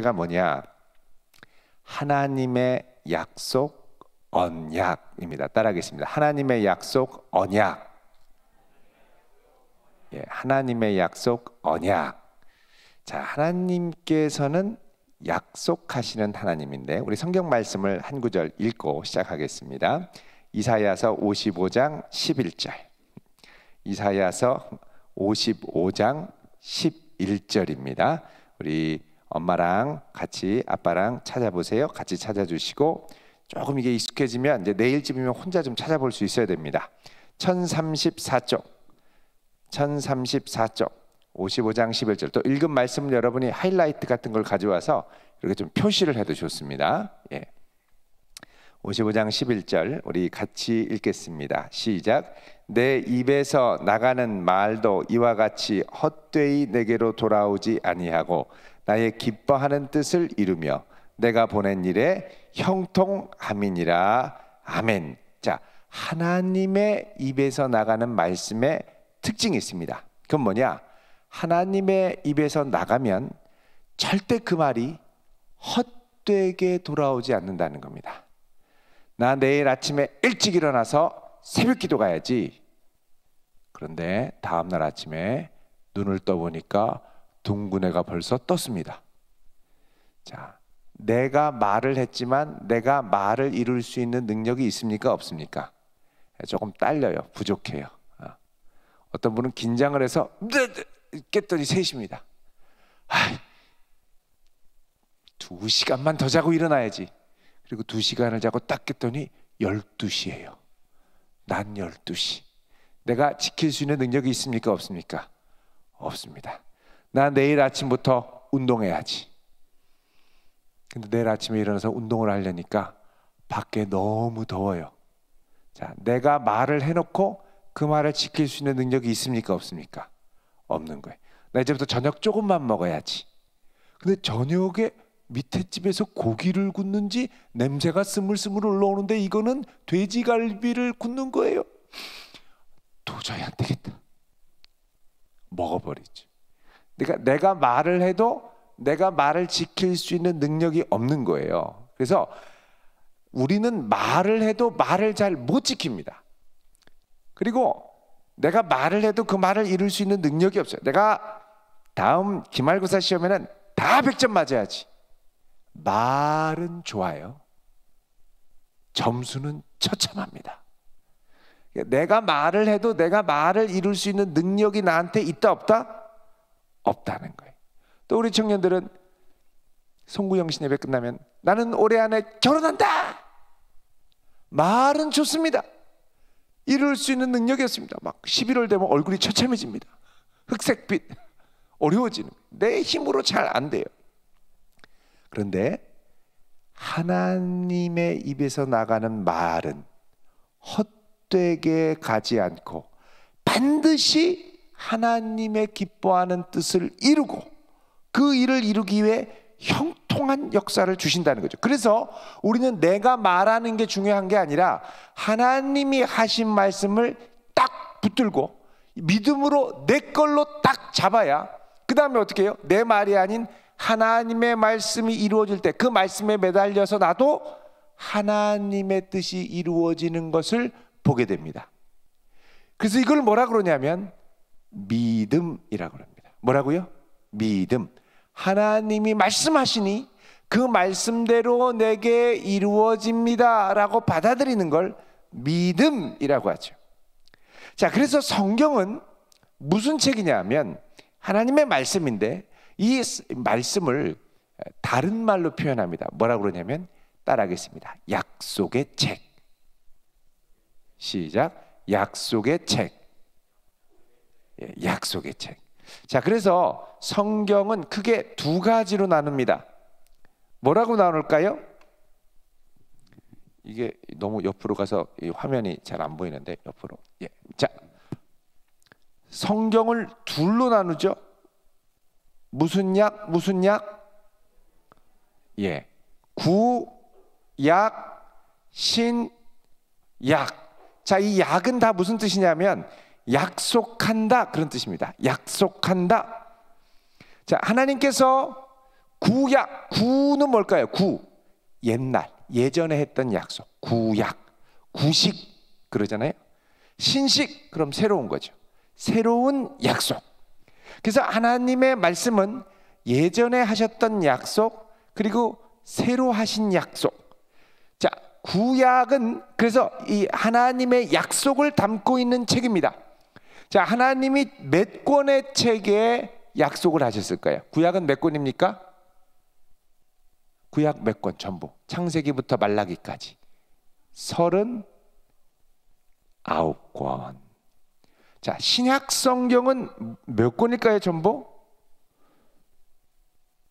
주제가 뭐냐? 하나님의 약속 언약입니다. 따라하겠습니다. 하나님의 약속 언약. 예, 하나님의 약속 언약. 자, 하나님께서는 약속하시는 하나님인데 우리 성경 말씀을 한 구절 읽고 시작하겠습니다. 이사야서 55장 11절. 이사야서 55장 11절입니다. 우리 엄마랑 같이 아빠랑 찾아보세요. 같이 찾아주시고 조금 이게 익숙해지면 이제 내일쯤이면 혼자 좀 찾아볼 수 있어야 됩니다. 1034쪽 1034쪽 55장 11절. 또 읽은 말씀을 여러분이 하이라이트 같은 걸 가져와서 이렇게 좀 표시를 해도 좋습니다. 예. 55장 11절 우리 같이 읽겠습니다. 시작. 내 입에서 나가는 말도 이와 같이 헛되이 내게로 돌아오지 아니하고 나의 기뻐하는 뜻을 이루며 내가 보낸 일에 형통함이니라. 아멘. 자, 하나님의 입에서 나가는 말씀에 특징이 있습니다. 그건 뭐냐? 하나님의 입에서 나가면 절대 그 말이 헛되게 돌아오지 않는다는 겁니다. 나 내일 아침에 일찍 일어나서 새벽기도 가야지. 그런데 다음날 아침에 눈을 떠보니까 둥근 해가 벌써 떴습니다. 자, 내가 말을 했지만 내가 말을 이룰 수 있는 능력이 있습니까? 없습니까? 조금 딸려요. 부족해요. 어떤 분은 긴장을 해서 깼더니 3시입니다. 2시간만 더 자고 일어나야지. 그리고 2시간을 자고 딱 깼더니 12시예요. 낮 12시. 내가 지킬 수 있는 능력이 있습니까? 없습니까? 없습니다. 나 내일 아침부터 운동해야지. 근데 내일 아침에 일어나서 운동을 하려니까 밖에 너무 더워요. 자, 내가 말을 해놓고 그 말을 지킬 수 있는 능력이 있습니까? 없습니까? 없는 거예요. 나 이제부터 저녁 조금만 먹어야지. 근데 저녁에 밑에 집에서 고기를 굽는지 냄새가 스물스물 올라오는데 이거는 돼지갈비를 굽는 거예요. 도저히 안 되겠다. 먹어버리죠. 그러니까 내가 말을 해도 내가 말을 지킬 수 있는 능력이 없는 거예요. 그래서 우리는 말을 해도 말을 잘 못 지킵니다. 그리고 내가 말을 해도 그 말을 이룰 수 있는 능력이 없어요. 내가 다음 기말고사 시험에는 다 100점 맞아야지. 말은 좋아요. 점수는 처참합니다. 내가 말을 해도 내가 말을 이룰 수 있는 능력이 나한테 있다 없다? 없다는 거예요. 또 우리 청년들은 송구영신 예배 끝나면 나는 올해 안에 결혼한다. 말은 좋습니다. 이룰 수 있는 능력이 없습니다. 막 11월 되면 얼굴이 처참해집니다. 흑색빛. 어려워지는. 내 힘으로 잘 안 돼요. 그런데 하나님의 입에서 나가는 말은 헛되게 가지 않고 반드시 하나님의 기뻐하는 뜻을 이루고 그 일을 이루기 위해 형통한 역사를 주신다는 거죠. 그래서 우리는 내가 말하는 게 중요한 게 아니라 하나님이 하신 말씀을 딱 붙들고 믿음으로 내 걸로 딱 잡아야 그 다음에 어떻게 해요? 내 말이 아닌 하나님의 말씀이 이루어질 때 그 말씀에 매달려서 나도 하나님의 뜻이 이루어지는 것을 보게 됩니다. 그래서 이걸 뭐라 그러냐면 믿음이라고 합니다. 뭐라고요? 믿음. 하나님이 말씀하시니 그 말씀대로 내게 이루어집니다 라고 받아들이는 걸 믿음이라고 하죠. 자, 그래서 성경은 무슨 책이냐 하면 하나님의 말씀인데 이 말씀을 다른 말로 표현합니다. 뭐라고 그러냐면 따라하겠습니다. 약속의 책. 시작. 약속의 책. 예, 약속의 책. 자, 그래서 성경은 크게 2가지로 나눕니다. 뭐라고 나눌까요? 이게 너무 옆으로 가서 이 화면이 잘 안 보이는데 옆으로. 예. 자, 성경을 2로 나누죠. 무슨 약? 무슨 약? 예. 구, 약, 신, 약. 자, 이 약은 다 무슨 뜻이냐면 약속한다 그런 뜻입니다. 약속한다. 자, 하나님께서 구약, 구는 뭘까요? 구, 옛날, 예전에 했던 약속. 구약, 구식 그러잖아요. 신식, 그럼 새로운 거죠. 새로운 약속. 그래서 하나님의 말씀은 예전에 하셨던 약속, 그리고 새로 하신 약속. 자, 구약은 그래서 이 하나님의 약속을 담고 있는 책입니다. 자, 하나님이 몇 권의 책에 약속을 하셨을까요? 구약은 몇 권입니까? 구약 몇 권? 전부 창세기부터 말라기까지 39권. 자, 신약 성경은 몇 권일까요? 전부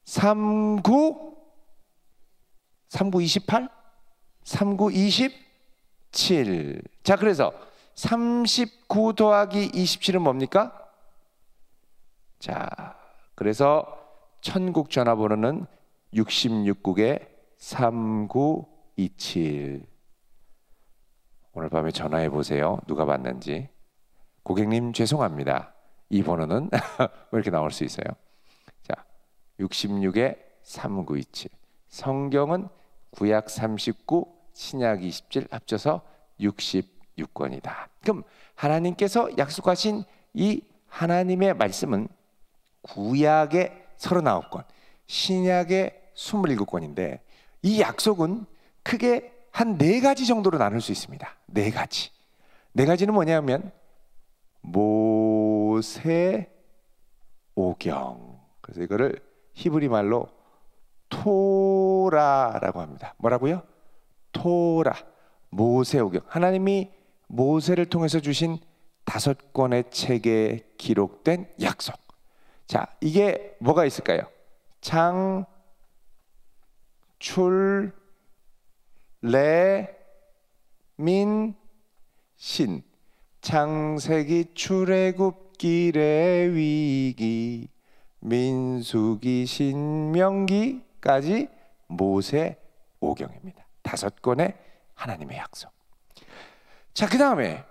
39 28 39 27. 자, 그래서 39 더하기 27은 뭡니까? 자, 그래서 천국 전화번호는 66국에 3927. 오늘 밤에 전화해 보세요. 누가 받는지. 고객님 죄송합니다. 이 번호는 왜 이렇게 나올 수 있어요? 자, 66에 3927. 성경은 구약 39, 신약 27 합쳐서 66권이다. 그럼 하나님께서 약속하신 이 하나님의 말씀은 구약의 39권, 신약의 27권인데 이 약속은 크게 한 4가지 정도로 나눌 수 있습니다. 4가지. 4가지는 뭐냐면 모세 오경. 그래서 이거를 히브리 말로 토라라고 합니다. 뭐라고요? 토라. 모세 오경. 하나님이 모세를 통해서 주신 5권의 책에 기록된 약속. 자, 이게 뭐가 있을까요? 장, 출, 래, 민, 신. 창세기, 출애굽기, 레위기, 민수기, 신명기까지 모세 오경입니다. 5권의 하나님의 약속. 자, 그 다음에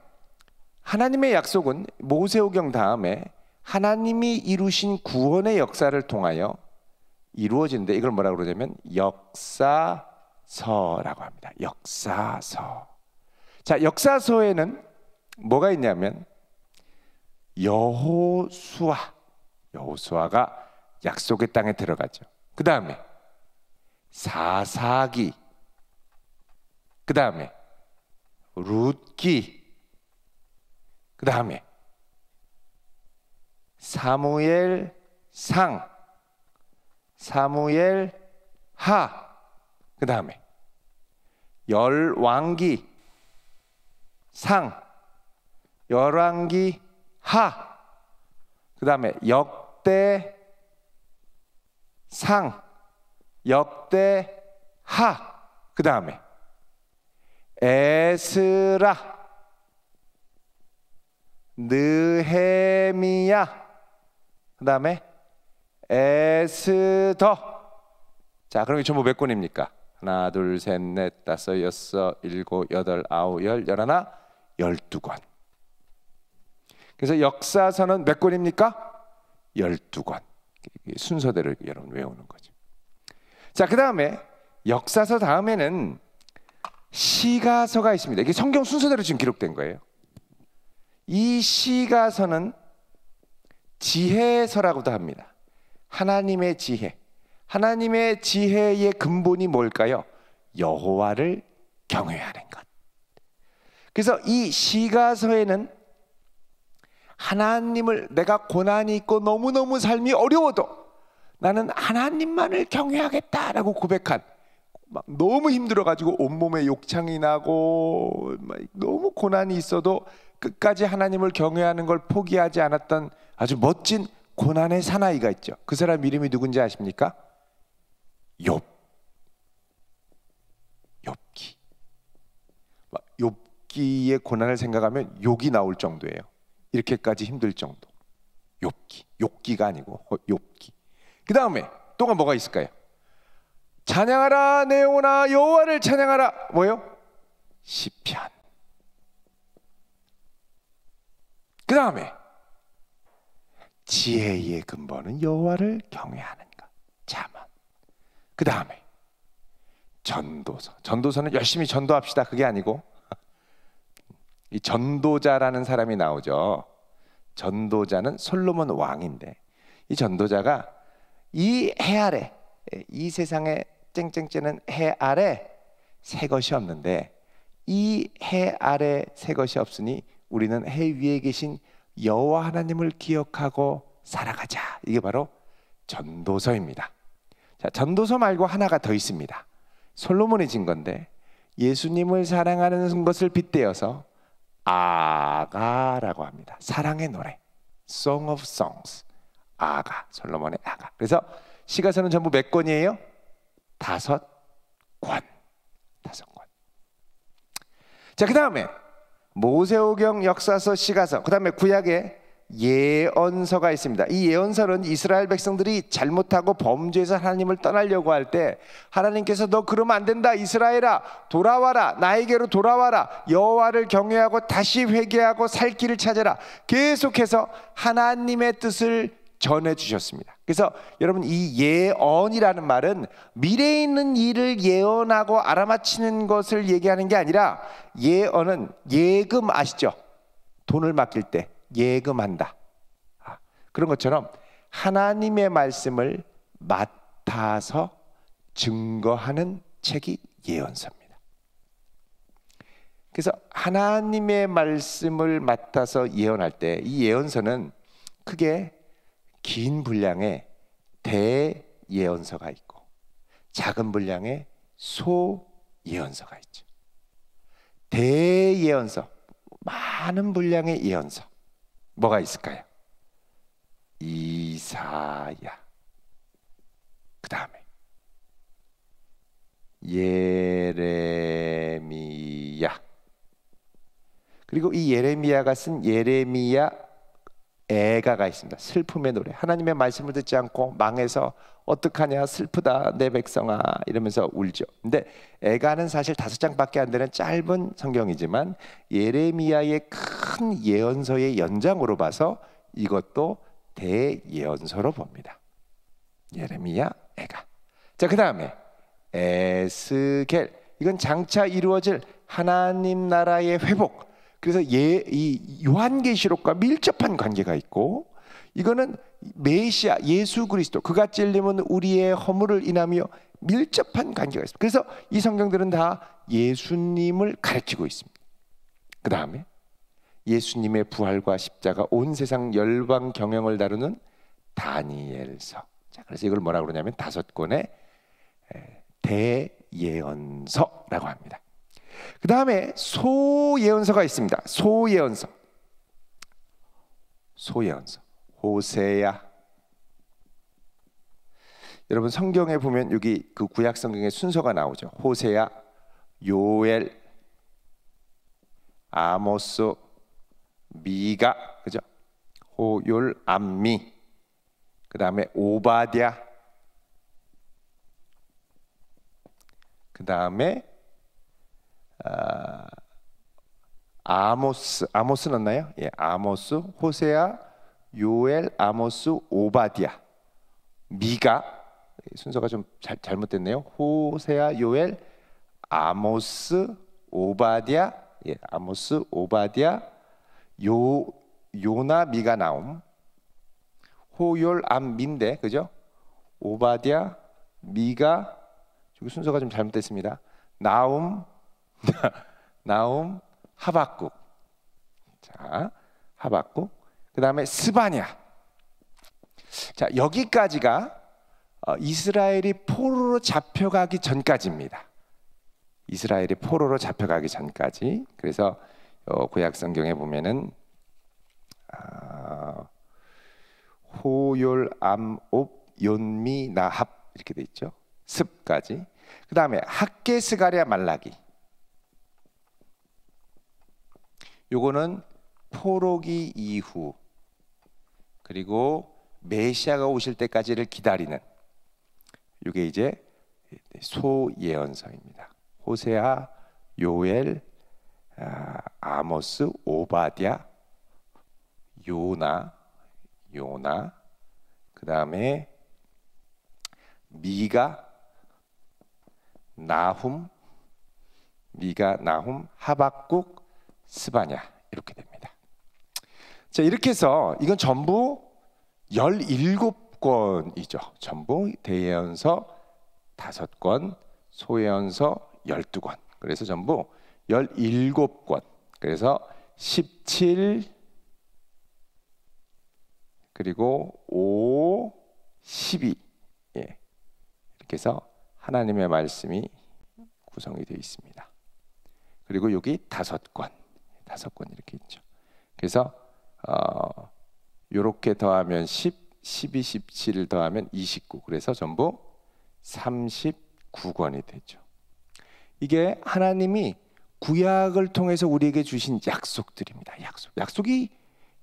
하나님의 약속은 모세 오경 다음에 하나님이 이루신 구원의 역사를 통하여 이루어지는데 이걸 뭐라고 그러냐면 역사서라고 합니다. 역사서. 자, 역사서에는 뭐가 있냐면 여호수아가 약속의 땅에 들어가죠. 그 다음에 사사기, 그 다음에 룻기, 그 다음에 사무엘상, 사무엘하, 그 다음에 열왕기 상, 열왕기 하, 그 다음에 역대 상, 역대 하, 그 다음에 에스라, 느헤미야, 그 다음에 에스더. 자, 그럼 이 전부 몇 권입니까? 하나, 둘, 셋, 넷, 다섯, 여섯, 일곱, 여덟, 아홉, 열, 열하나, 12권. 그래서 역사서는 몇 권입니까? 12권. 순서대로 여러분 외우는 거죠. 자, 그 다음에 역사서 다음에는 시가서가 있습니다. 이게 성경 순서대로 지금 기록된 거예요. 이 시가서는 지혜서라고도 합니다. 하나님의 지혜. 하나님의 지혜의 근본이 뭘까요? 여호와를 경외하는 것. 그래서 이 시가서에는 하나님을, 내가 고난이 있고 너무너무 삶이 어려워도 나는 하나님만을 경외하겠다라고 고백한, 막 너무 힘들어가지고 온몸에 욕창이 나고 너무 고난이 있어도 끝까지 하나님을 경외하는 걸 포기하지 않았던 아주 멋진 고난의 사나이가 있죠. 그 사람 이름이 누군지 아십니까? 욥. 욥기. 욥기의 고난을 생각하면 욕이 나올 정도예요. 이렇게까지 힘들 정도. 욥기. 욕기가 아니고 욥기. 그 다음에 또가 뭐가 있을까요? 찬양하라 내 영혼아 여호와를 찬양하라. 뭐요? 시편. 그 다음에 지혜의 근본은 여호와를 경외하는 것. 잠언. 그 다음에 전도서. 전도서는 열심히 전도합시다 그게 아니고 이 전도자라는 사람이 나오죠. 전도자는 솔로몬 왕인데 이 전도자가 이 해 아래, 이 세상에 쨍쨍쨍한 해 아래 새 것이 없는데 이 해 아래 새 것이 없으니 우리는 해 위에 계신 여호와 하나님을 기억하고 살아가자. 이게 바로 전도서입니다. 자, 전도서 말고 하나가 더 있습니다. 솔로몬이 진 건데 예수님을 사랑하는 것을 빗대어서 아가라고 합니다. 사랑의 노래, Song of Songs. 아가, 솔로몬의 아가. 그래서 시가서는 전부 몇 권이에요? 5권. 5권. 자, 그 다음에 모세오경, 역사서, 시가서, 그 다음에 구약에 예언서가 있습니다. 이 예언서는 이스라엘 백성들이 잘못하고 범죄해서 하나님을 떠나려고 할 때 하나님께서 너 그러면 안 된다 이스라엘아 돌아와라 나에게로 돌아와라 여호와를 경외하고 다시 회개하고 살 길을 찾아라 계속해서 하나님의 뜻을 전해주셨습니다. 그래서 여러분 이 예언이라는 말은 미래에 있는 일을 예언하고 알아맞히는 것을 얘기하는 게 아니라 예언은 예금 아시죠? 돈을 맡길 때 예금한다. 그런 것처럼 하나님의 말씀을 맡아서 증거하는 책이 예언서입니다. 그래서 하나님의 말씀을 맡아서 예언할 때 이 예언서는 크게 긴 분량의 대예언서가 있고 작은 분량의 소예언서가 있죠. 대예언서, 많은 분량의 예언서 뭐가 있을까요? 이사야, 그 다음에 예레미야, 그리고 이 예레미야가 쓴 예레미야 애가가 있습니다. 슬픔의 노래. 하나님의 말씀을 듣지 않고 망해서 어떡하냐 슬프다 내 백성아 이러면서 울죠. 근데 애가는 사실 5장밖에 안 되는 짧은 성경이지만 예레미야의 큰 예언서의 연장으로 봐서 이것도 대예언서로 봅니다. 예레미야 애가. 자, 그 다음에 에스겔. 이건 장차 이루어질 하나님 나라의 회복. 그래서 이 요한계시록과 밀접한 관계가 있고 이거는 메시아 예수 그리스도 그가 찔림은 우리의 허물을 인하며 밀접한 관계가 있습니다. 그래서 이 성경들은 다 예수님을 가르치고 있습니다. 그 다음에 예수님의 부활과 십자가 온 세상 열방 경영을 다루는 다니엘서. 자, 그래서 이걸 뭐라고 그러냐면 5권의 대예언서라고 합니다. 그 다음에 소예언서가 있습니다. 소예언서. 호세야. 여러분 성경에 보면 여기 그 구약 성경의 순서가 나오죠. 호세야, 요엘, 아모스, 미가, 그죠? 호율, 암미. 그 다음에 오바댜. 그 다음에 아모스 넣나요? 예, 아모스, 호세아, 요엘, 아모스, 오바댜. 미가 순서가 좀 잘못됐네요. 호세아, 요엘, 아모스, 오바댜. 예, 아모스, 오바댜, 요나, 미가 나옴. 호율, 암민데 그죠? 오바댜, 미가. 여기 순서가 좀 잘못됐습니다. 나움, 하박국. 자, 하박국. 그 다음에 스바냐. 자, 여기까지가 이스라엘이 포로로 잡혀가기 전까지입니다. 이스라엘이 포로로 잡혀가기 전까지. 그래서 구약 성경에 보면은 호율, 암옵, 연미, 나합 이렇게 돼 있죠. 습까지. 그 다음에 학계, 스가랴, 말라기. 요거는 포로기 이후 그리고 메시아가 오실 때까지를 기다리는 요게 이제 소예언서입니다. 호세아, 요엘, 아모스, 오바댜, 요나, 그 다음에 미가, 나훔, 미가, 나훔, 하박국, 스바냐 이렇게 됩니다. 자, 이렇게 해서 이건 전부 17권이죠. 전부 대예언서 5권, 소예언서 12권. 그래서 전부 17권. 그래서 17 그리고 5, 12 예. 이렇게 해서 하나님의 말씀이 구성이 되어 있습니다. 그리고 여기 5권 이렇게 있죠. 그래서 이렇게 더하면 10, 12, 17을 더하면 29. 그래서 전부 39권이 되죠. 이게 하나님이 구약을 통해서 우리에게 주신 약속들입니다. 약속이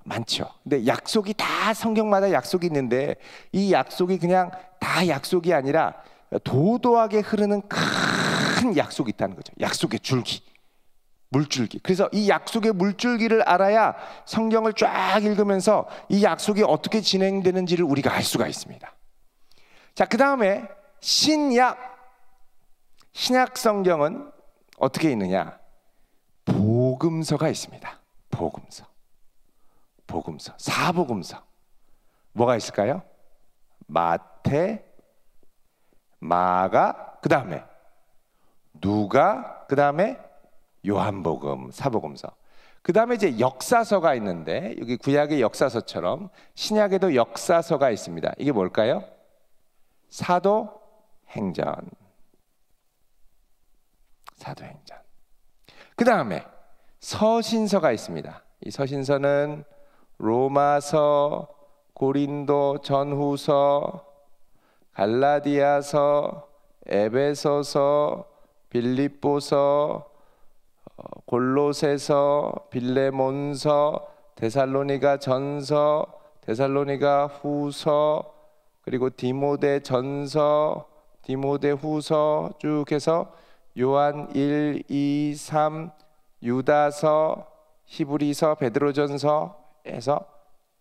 많죠. 근데 약속이 다 성경마다 약속이 있는데 이 약속이 그냥 다 약속이 아니라 도도하게 흐르는 큰 약속이 있다는 거죠. 약속의 줄기, 물줄기. 그래서 이 약속의 물줄기를 알아야 성경을 쫙 읽으면서 이 약속이 어떻게 진행되는지를 우리가 알 수가 있습니다. 자, 그 다음에 신약 성경은 어떻게 있느냐? 복음서가 있습니다. 복음서, 사복음서. 뭐가 있을까요? 마태, 마가, 그 다음에 누가, 그 다음에 요한복음, 사복음서. 그 다음에 이제 역사서가 있는데 여기 구약의 역사서처럼 신약에도 역사서가 있습니다. 이게 뭘까요? 사도행전. 그 다음에 서신서가 있습니다. 이 서신서는 로마서, 고린도 전후서, 갈라디아서, 에베소서, 빌립보서, 골로새서, 빌레몬서, 데살로니가 전서, 데살로니가 후서, 그리고 디모데 전서, 디모데 후서 쭉 해서 요한 1, 2, 3, 유다서, 히브리서, 베드로전서에서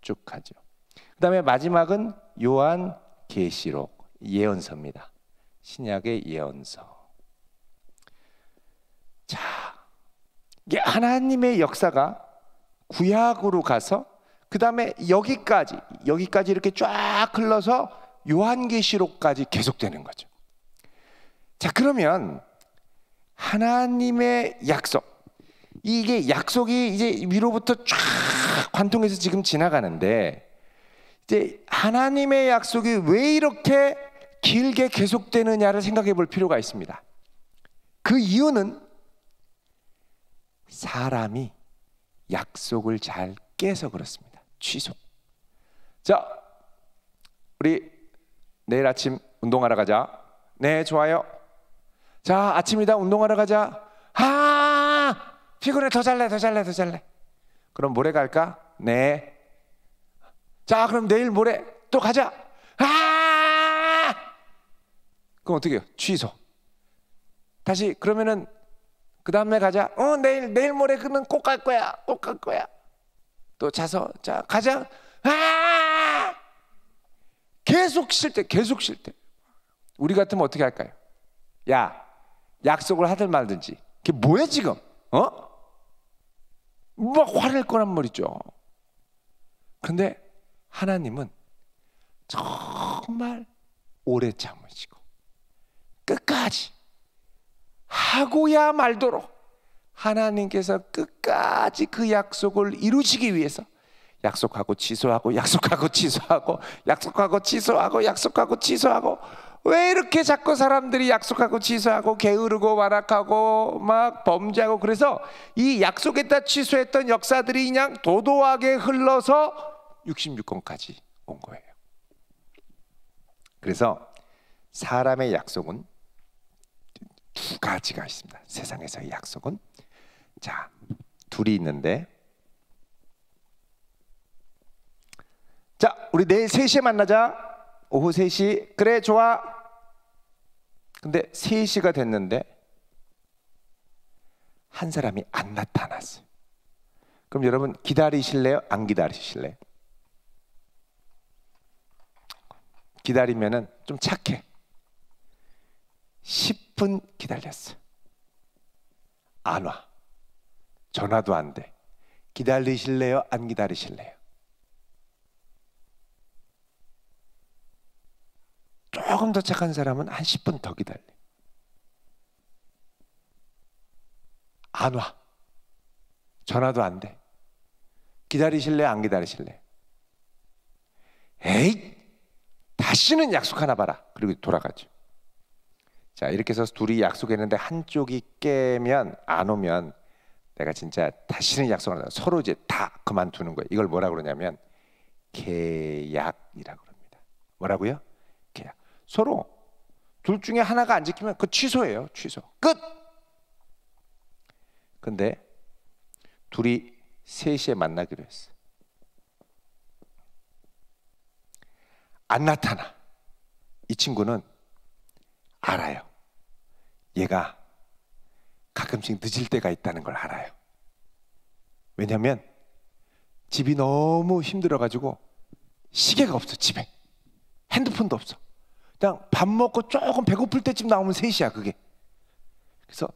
쭉 하죠. 그 다음에 마지막은 요한 계시록, 예언서입니다. 신약의 예언서. 자, 이게 하나님의 역사가 구약으로 가서 그 다음에 여기까지 이렇게 쫙 흘러서 요한계시록까지 계속되는 거죠. 자, 그러면 하나님의 약속, 이게 약속이 이제 위로부터 쫙 관통해서 지금 지나가는데 이제 하나님의 약속이 왜 이렇게 길게 계속되느냐를 생각해 볼 필요가 있습니다. 그 이유는 사람이 약속을 잘 깨서 그렇습니다. 취소. 자, 우리 내일 아침 운동하러 가자. 네, 좋아요. 자, 아침이다, 운동하러 가자. 피곤해, 더 잘래. 그럼 모레 갈까? 네. 자, 그럼 내일 모레 또 가자. 그럼 어떻게 해요? 취소. 다시 그러면은 그 다음날 가자. 내일 모레 그러면 꼭 갈 거야. 또 자서 자 가자. 계속 쉴 때. 우리 같으면 어떻게 할까요? 야, 약속을 하든 말든지. 그게 뭐야 지금? 막 화낼 거란 말이죠. 그런데 하나님은 정말 오래 참으시고 끝까지 하고야 말도록 하나님께서 끝까지 그 약속을 이루시기 위해서 약속하고 취소하고 왜 이렇게 자꾸 사람들이 약속하고 취소하고 게으르고 완악하고 막 범죄하고 그래서 이 약속했다 취소했던 역사들이 그냥 도도하게 흘러서 66권까지 온 거예요. 그래서 사람의 약속은 두 가지가 있습니다. 세상에서의 약속은 자, 둘이 있는데 자, 우리 내일 3시에 만나자. 오후 3시. 그래, 좋아. 근데 3시가 됐는데 한 사람이 안 나타났어요. 그럼 여러분 기다리실래요? 안 기다리실래요? 기다리면은 좀 착해. 10 30분 기다렸어. 안 와. 전화도 안 돼. 기다리실래요? 안 기다리실래요? 조금 더 착한 사람은 한 10분 더 기다려. 안 와. 전화도 안 돼. 기다리실래요? 안 기다리실래요? 에이, 다시는 약속하나 봐라. 그리고 돌아가죠. 자, 이렇게 해서 둘이 약속했는데 한쪽이 깨면, 안 오면 내가 진짜 다시는 약속을 안 한다. 서로 이제 다 그만두는 거예요. 이걸 뭐라고 그러냐면 계약이라고 합니다. 뭐라고요? 계약. 서로 둘 중에 하나가 안 지키면 그 취소예요. 취소. 끝. 근데 둘이 3시에 만나기로 했어. 안 나타나. 이 친구는 알아요. 얘가 가끔씩 늦을 때가 있다는 걸 알아요. 왜냐하면 집이 너무 힘들어가지고 시계가 없어. 집에 핸드폰도 없어. 그냥 밥 먹고 조금 배고플 때쯤 나오면 3시야 그게. 그래서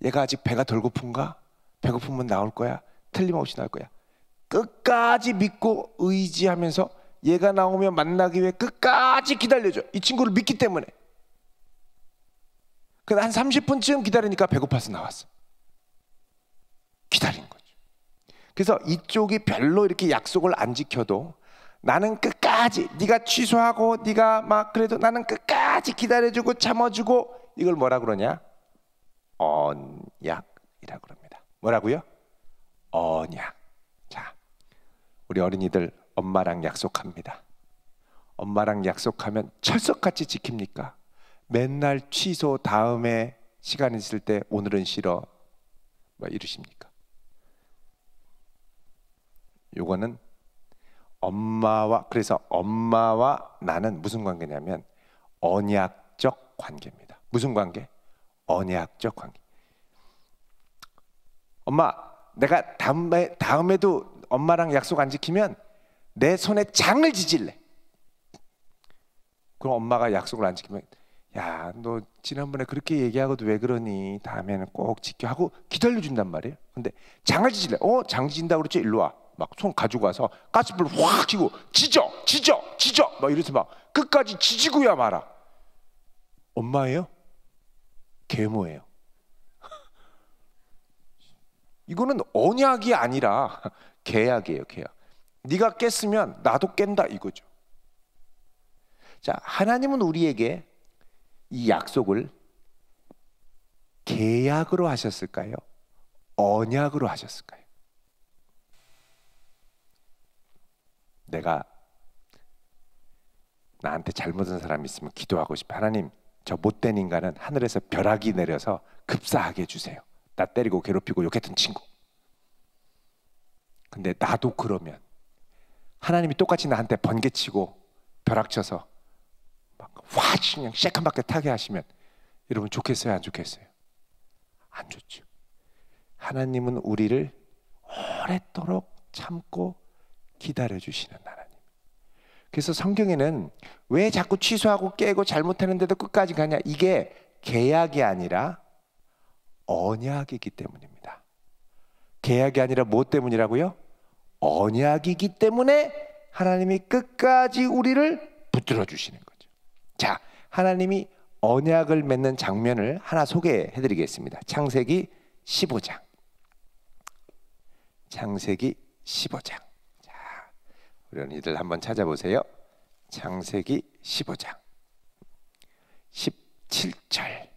얘가 아직 배가 덜 고픈가? 배고프면 나올 거야. 틀림없이 나올 거야. 끝까지 믿고 의지하면서 얘가 나오면 만나기 위해 끝까지 기다려줘. 이 친구를 믿기 때문에. 근데 한 30분쯤 기다리니까 배고파서 나왔어. 기다린 거죠. 그래서 이쪽이 별로 이렇게 약속을 안 지켜도 나는 끝까지, 네가 취소하고 네가 막 그래도 나는 끝까지 기다려주고 참아주고, 이걸 뭐라 그러냐? 언약이라고 그럽니다. 뭐라고요? 언약. 자, 우리 어린이들 엄마랑 약속합니다. 엄마랑 약속하면 철석같이 지킵니까? 맨날 취소, 다음에 시간 있을 때 오늘은 싫어 뭐 이러십니까? 요거는 엄마와, 그래서 엄마와 나는 무슨 관계냐면 언약적 관계입니다. 무슨 관계? 언약적 관계. 엄마, 내가 다음에도 엄마랑 약속 안 지키면 내 손에 장을 지질래. 그럼 엄마가 약속을 안 지키면, 야, 너 지난번에 그렇게 얘기하고도 왜 그러니? 다음에는 꼭 지켜 하고 기다려준단 말이에요. 근데 장을 지질래. 장 지진다고 그랬지? 일로 와. 막 손 가지고 와서 가스불 확 켜고 지져 막 이래서 막 끝까지 지지고야 말아. 엄마예요? 계모예요. 이거는 언약이 아니라 계약이에요. 계약. 네가 깼으면 나도 깬다 이거죠. 자, 하나님은 우리에게 이 약속을 계약으로 하셨을까요? 언약으로 하셨을까요? 내가 나한테 잘못한 사람이 있으면 기도하고 싶어. 하나님, 저 못된 인간은 하늘에서 벼락이 내려서 급사하게 해주세요. 나 때리고 괴롭히고 욕했던 친구. 근데 나도 그러면 하나님이 똑같이 나한테 번개치고 벼락쳐서 막 확 그냥 쉐한 바퀴 타게 하시면 여러분 좋겠어요? 안 좋겠어요? 안 좋죠. 하나님은 우리를 오랫도록 참고 기다려주시는 하나님. 그래서 성경에는 왜 자꾸 취소하고 깨고 잘못하는데도 끝까지 가냐? 이게 계약이 아니라 언약이기 때문입니다. 계약이 아니라 무엇 때문이라고요? 언약이기 때문에 하나님이 끝까지 우리를 붙들어 주시는 거죠. 자, 하나님이 언약을 맺는 장면을 하나 소개해 드리겠습니다. 창세기 15장. 창세기 15장. 자, 우리 언니들 한번 찾아보세요. 창세기 15장 17절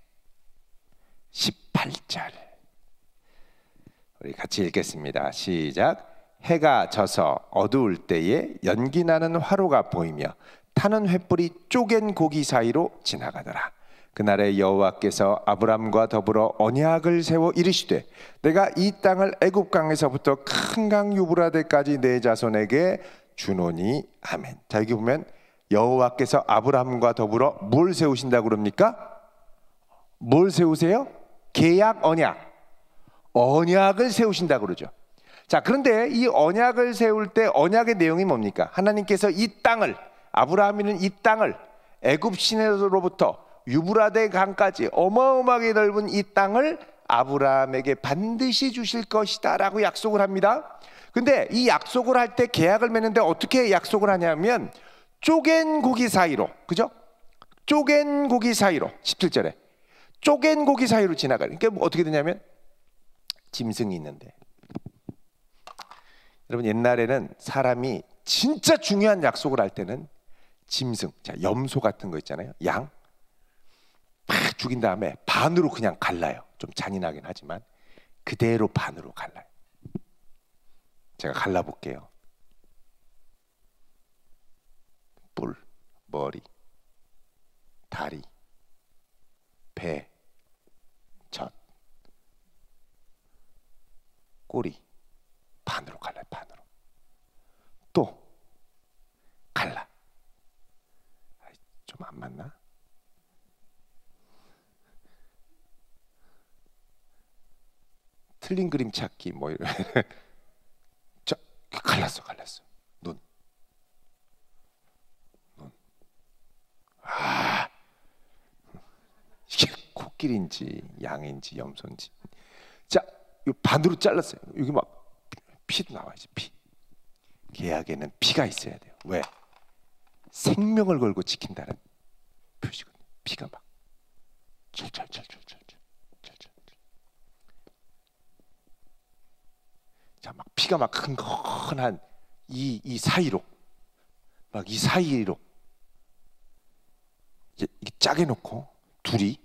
18절 우리 같이 읽겠습니다. 시작. 해가 져서 어두울 때에 연기 나는 화로가 보이며 타는 횃불이 쪼갠 고기 사이로 지나가더라. 그날에 여호와께서 아브람과 더불어 언약을 세워 이르시되 내가 이 땅을 애굽 강에서부터 큰 강 유브라데까지 내 자손에게 주노니. 아멘. 자, 여기 보면 여호와께서 아브람과 더불어 뭘 세우신다고 그럽니까? 뭘 세우세요? 계약, 언약. 언약을 세우신다고 그러죠. 자, 그런데 이 언약을 세울 때 언약의 내용이 뭡니까? 하나님께서 이 땅을, 아브라함이는 이 땅을 애굽 시내로부터 유브라데 강까지 어마어마하게 넓은 이 땅을 아브라함에게 반드시 주실 것이다 라고 약속을 합니다. 근데 이 약속을 할 때, 계약을 맺는데 어떻게 약속을 하냐면 쪼갠 고기 사이로, 그죠? 쪼갠 고기 사이로, 17절에 쪼갠 고기 사이로 지나가요. 그러니까 뭐 어떻게 되냐면, 짐승이 있는데, 여러분 옛날에는 사람이 진짜 중요한 약속을 할 때는 짐승, 자 염소 같은 거 있잖아요, 양 팍 죽인 다음에 반으로 그냥 갈라요. 좀 잔인하긴 하지만 그대로 반으로 갈라요. 제가 갈라볼게요. 뿔, 머리, 다리, 배, 젖, 꼬리 반으로 갈라요. 반으로. 또 갈라. 좀 안 맞나? 틀린 그림 찾기 뭐 이런. 자, 갈랐어. 눈. 아, 이게 코끼리인지 양인지 염소인지. 자, 이 반으로 잘랐어요. 여기 막 피도 나와야지. 피. 계약에는 피가 있어야 돼요. 왜? 생명을 걸고 지킨다는 표시거든요. 피가 막 철철철철철철철철. 자, 막 피가 막 흥건한 이 사이로, 막 이 사이로 이게 짜게 놓고 둘이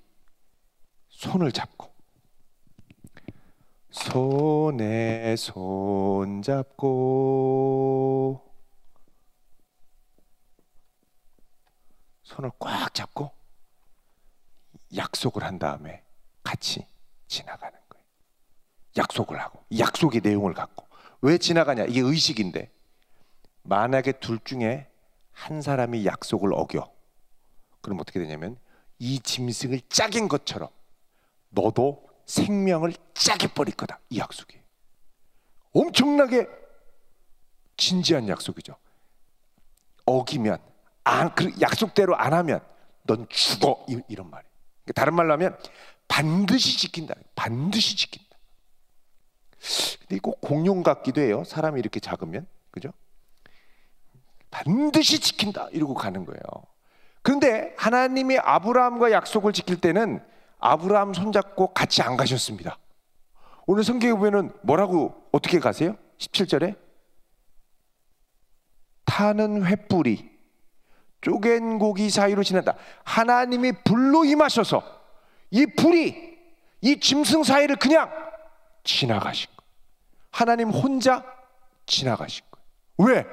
손을 잡고, 손에 손 잡고, 손을 꽉 잡고 약속을 한 다음에 같이 지나가는 거예요. 약속을 하고, 이 약속의 내용을 갖고. 왜 지나가냐? 이게 의식인데, 만약에 둘 중에 한 사람이 약속을 어겨, 그럼 어떻게 되냐면 이 짐승을 짜긴 것처럼 너도 생명을 짜게 버릴 거다, 이 약속이에요. 엄청나게 진지한 약속이죠. 어기면, 그 약속대로 안 하면 넌 죽어, 이런 말이에요. 다른 말로 하면 반드시 지킨다. 반드시 지킨다. 근데 꼭 공룡 같기도 해요. 사람이 이렇게 작으면, 그죠? 반드시 지킨다 이러고 가는 거예요. 그런데 하나님이 아브라함과 약속을 지킬 때는 아브라함 손잡고 같이 안 가셨습니다. 오늘 성경에 보면은 뭐라고, 어떻게 가세요? 17절에 타는 횃불이 쪼갠 고기 사이로 지난다. 하나님이 불로 임하셔서 이 불이 이 짐승 사이를 그냥 지나가신 거예요. 하나님 혼자 지나가신 거예요. 왜?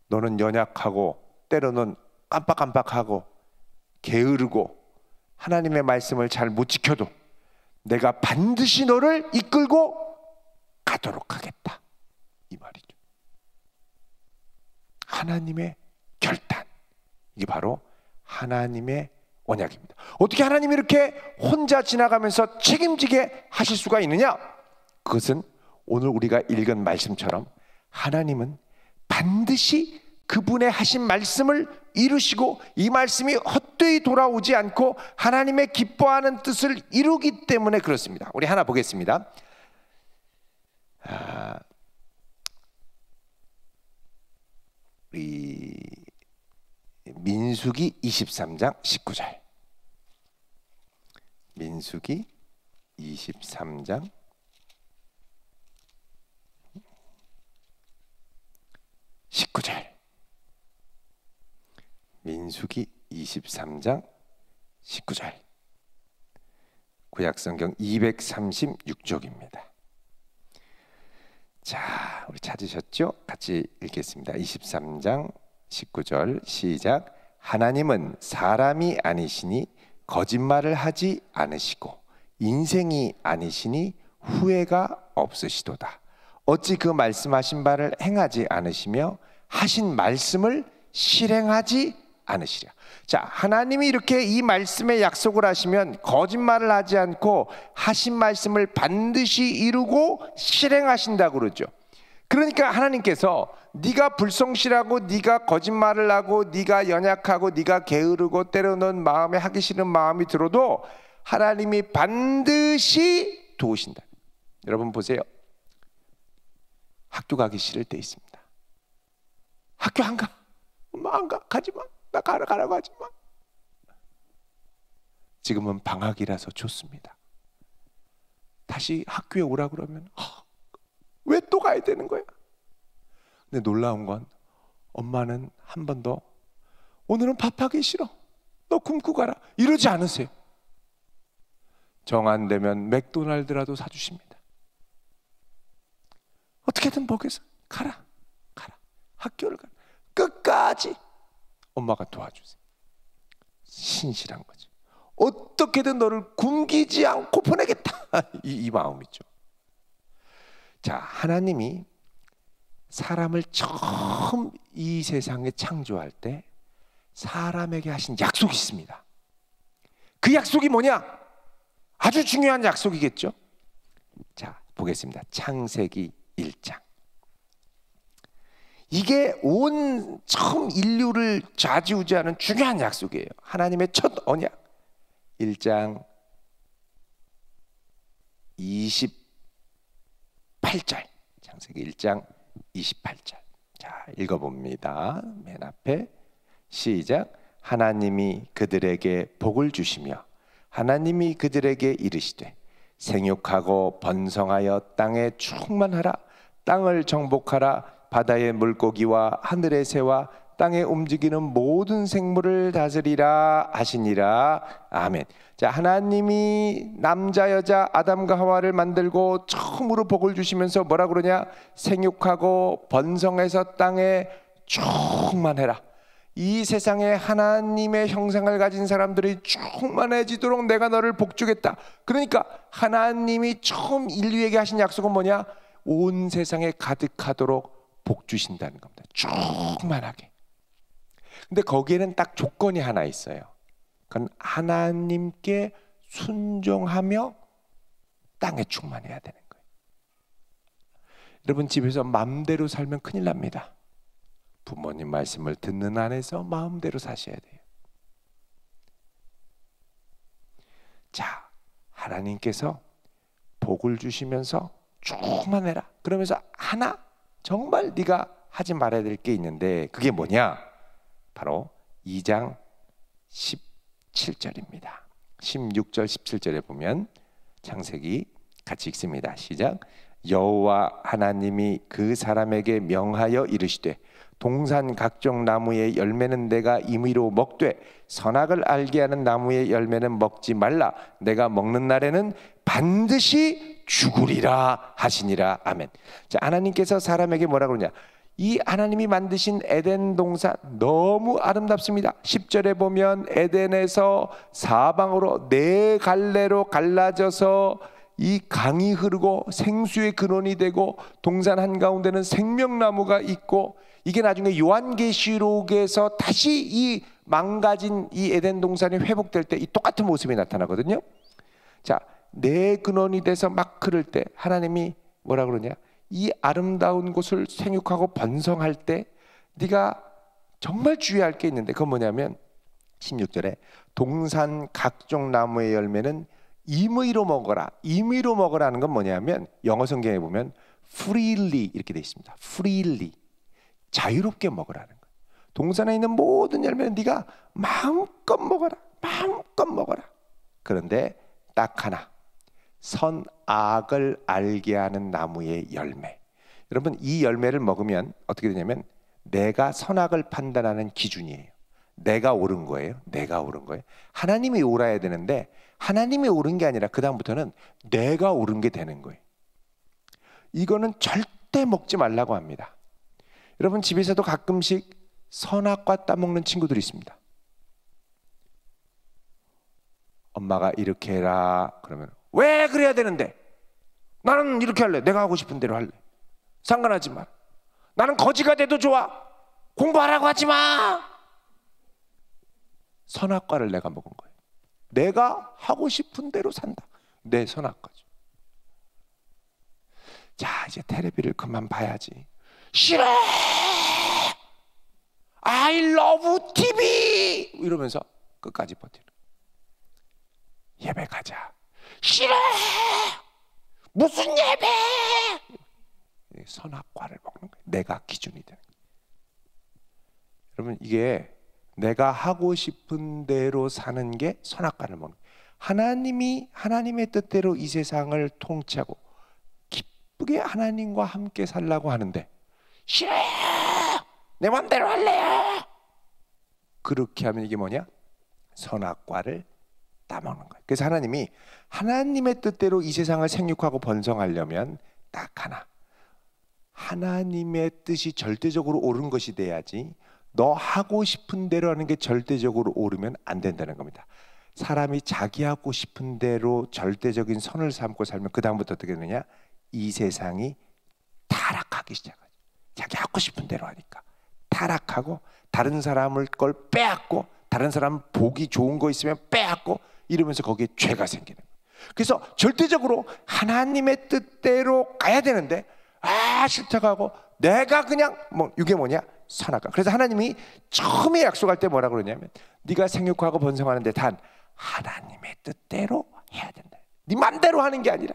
너는 연약하고 때로는 깜빡깜빡하고 게으르고 하나님의 말씀을 잘 못 지켜도 내가 반드시 너를 이끌고 가도록 하겠다, 이 말이죠. 하나님의 결단, 이게 바로 하나님의 언약입니다. 어떻게 하나님이 이렇게 혼자 지나가면서 책임지게 하실 수가 있느냐? 그것은 오늘 우리가 읽은 말씀처럼 하나님은 반드시 그분의 하신 말씀을 이루시고 이 말씀이 헛되이 돌아오지 않고 하나님의 기뻐하는 뜻을 이루기 때문에 그렇습니다. 우리 하나 보겠습니다. 우리 민수기 23장 19절. 민수기 23장 19절. 민수기 23장 19절. 구약성경 236쪽입니다. 자, 우리 찾으셨죠? 같이 읽겠습니다. 23장 19절 시작. 하나님은 사람이 아니시니 거짓말을 하지 않으시고 인생이 아니시니 후회가 없으시도다. 어찌 그 말씀하신 바를 행하지 않으시며 하신 말씀을 실행하지 않으시랴. 자, 하나님이 이렇게 이 말씀에 약속을 하시면 거짓말을 하지 않고 하신 말씀을 반드시 이루고 실행하신다고 그러죠. 그러니까 하나님께서 네가 불성실하고 네가 거짓말을 하고 네가 연약하고 네가 게으르고 때로는 마음에 하기 싫은 마음이 들어도 하나님이 반드시 도우신다. 여러분 보세요. 학교 가기 싫을 때 있습니다. 학교 안 가. 엄마 안 가. 가지 마. 나 가라고 하지 마. 지금은 방학이라서 좋습니다. 다시 학교에 오라 그러면 왜 또 가야 되는 거야? 근데 놀라운 건 엄마는 한 번도 오늘은 밥하기 싫어. 너 굶고 가라. 이러지 않으세요. 정 안 되면 맥도날드라도 사주십니다. 어떻게든 먹여서 가라. 학교를 가라. 끝까지 엄마가 도와주세요. 신실한 거죠. 어떻게든 너를 굶기지 않고 보내겠다. 이 마음이죠. 자, 하나님이 사람을 처음 이 세상에 창조할 때 사람에게 하신 약속이 있습니다. 그 약속이 뭐냐? 아주 중요한 약속이겠죠. 자, 보겠습니다. 창세기 1장. 이게 온 처음 인류를 좌지우지하는 중요한 약속이에요. 하나님의 첫 언약. 1장 28절. 창세기 1장 28절. 자, 읽어봅니다. 맨 앞에 시작. 하나님이 그들에게 복을 주시며 하나님이 그들에게 이르시되 생육하고 번성하여 땅에 충만하라. 땅을 정복하라. 바다의 물고기와 하늘의 새와 땅에 움직이는 모든 생물을 다스리라 하시니라. 아멘. 자, 하나님이 남자 여자 아담과 하와를 만들고 처음으로 복을 주시면서 뭐라 그러냐? 생육하고 번성해서 땅에 충만해라. 이 세상에 하나님의 형상을 가진 사람들이 충만해지도록 내가 너를 복주겠다. 그러니까 하나님이 처음 인류에게 하신 약속은 뭐냐? 온 세상에 가득하도록 복 주신다는 겁니다. 충만하게. 근데 거기에는 딱 조건이 하나 있어요. 그건 하나님께 순종하며 땅에 충만해야 되는 거예요. 여러분 집에서 마음대로 살면 큰일 납니다. 부모님 말씀을 듣는 안에서 마음대로 사셔야 돼요. 자, 하나님께서 복을 주시면서 충만해라. 그러면서 하나 정말 네가 하지 말아야 될 게 있는데 그게 뭐냐? 바로 2장 17절입니다. 16절 17절에 보면 창세기 같이 읽습니다. 시작. 여호와 하나님이 그 사람에게 명하여 이르시되 동산 각종 나무의 열매는 내가 임의로 먹되 선악을 알게 하는 나무의 열매는 먹지 말라. 내가 먹는 날에는 반드시 죽으리라 하시니라. 아멘. 자, 하나님께서 사람에게 뭐라 그러냐? 이 하나님이 만드신 에덴 동산 너무 아름답습니다. 10절에 보면 에덴에서 사방으로 네 갈래로 갈라져서 이 강이 흐르고 생수의 근원이 되고 동산 한가운데는 생명나무가 있고 이게 나중에 요한계시록에서 다시 이 망가진 이 에덴 동산이 회복될 때 이 똑같은 모습이 나타나거든요. 자, 네 근원이 돼서 막 흐를 때 하나님이 뭐라 그러냐? 이 아름다운 곳을 생육하고 번성할 때 네가 정말 주의할 게 있는데 그건 뭐냐면 16절에 동산 각종 나무의 열매는 임의로 먹어라. 임의로 먹으라는 건 뭐냐면 영어 성경에 보면 freely 이렇게 되어 있습니다. freely 자유롭게 먹으라는 거예요. 동산에 있는 모든 열매는 네가 마음껏 먹어라. 마음껏 먹어라. 그런데 딱 하나 선악을 알게 하는 나무의 열매. 여러분 이 열매를 먹으면 어떻게 되냐면 내가 선악을 판단하는 기준이에요. 내가 옳은 거예요. 내가 옳은 거예요. 하나님이 옳아야 되는데 하나님이 옳은 게 아니라 그 다음부터는 내가 옳은 게 되는 거예요. 이거는 절대 먹지 말라고 합니다. 여러분 집에서도 가끔씩 선악과 따먹는 친구들이 있습니다. 엄마가 이렇게 해라 그러면 왜 그래야 되는데? 나는 이렇게 할래. 내가 하고 싶은 대로 할래. 상관하지 마. 나는 거지가 돼도 좋아. 공부하라고 하지 마. 선악과를 내가 먹은 거예요. 내가 하고 싶은 대로 산다. 내 선악과죠. 자, 이제 테레비를 그만 봐야지. 싫어. I love TV 이러면서 끝까지 버티는. 예배 가자. 싫어. 무슨 예배? 선악과를 먹는 거예요. 내가 기준이 되는 거예요. 여러분, 이게 내가 하고 싶은 대로 사는 게 선악과를 먹는 거예요. 하나님이 하나님의 뜻대로 이 세상을 통치하고 기쁘게 하나님과 함께 살라고 하는데 싫어요. 내 맘대로 할래요. 그렇게 하면 이게 뭐냐? 선악과를 따먹는 거예요. 그래서 하나님이 하나님의 뜻대로 이 세상을 생육하고 번성하려면 딱 하나, 하나님의 뜻이 절대적으로 옳은 것이 돼야지 너 하고 싶은 대로 하는 게 절대적으로 옳으면 안 된다는 겁니다. 사람이 자기 하고 싶은 대로 절대적인 선을 삼고 살면 그 다음부터 어떻게 되느냐? 이 세상이 타락하기 시작하죠. 자기 하고 싶은 대로 하니까 타락하고 다른 사람을 걸 빼앗고 다른 사람 보기 좋은 거 있으면 빼앗고 이러면서 거기에 죄가 생기는 거예요. 그래서 절대적으로 하나님의 뜻대로 가야 되는데 싫다고 하고 내가 그냥 이게 뭐냐? 선악과. 그래서 하나님이 처음에 약속할 때 뭐라고 그러냐면 네가 생육하고 번성하는데 단 하나님의 뜻대로 해야 된다. 네 맘대로 하는 게 아니라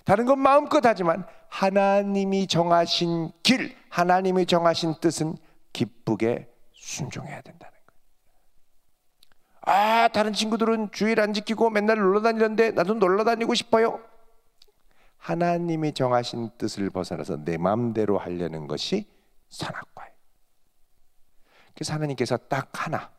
다른 건 마음껏 하지만 하나님이 정하신 길, 하나님이 정하신 뜻은 기쁘게 순종해야 된다는 거예요. 다른 친구들은 주일 안 지키고 맨날 놀러 다니는데 나도 놀러 다니고 싶어요. 하나님이 정하신 뜻을 벗어나서 내 마음대로 하려는 것이 선악과예요. 그래서 하나님께서 딱 하나,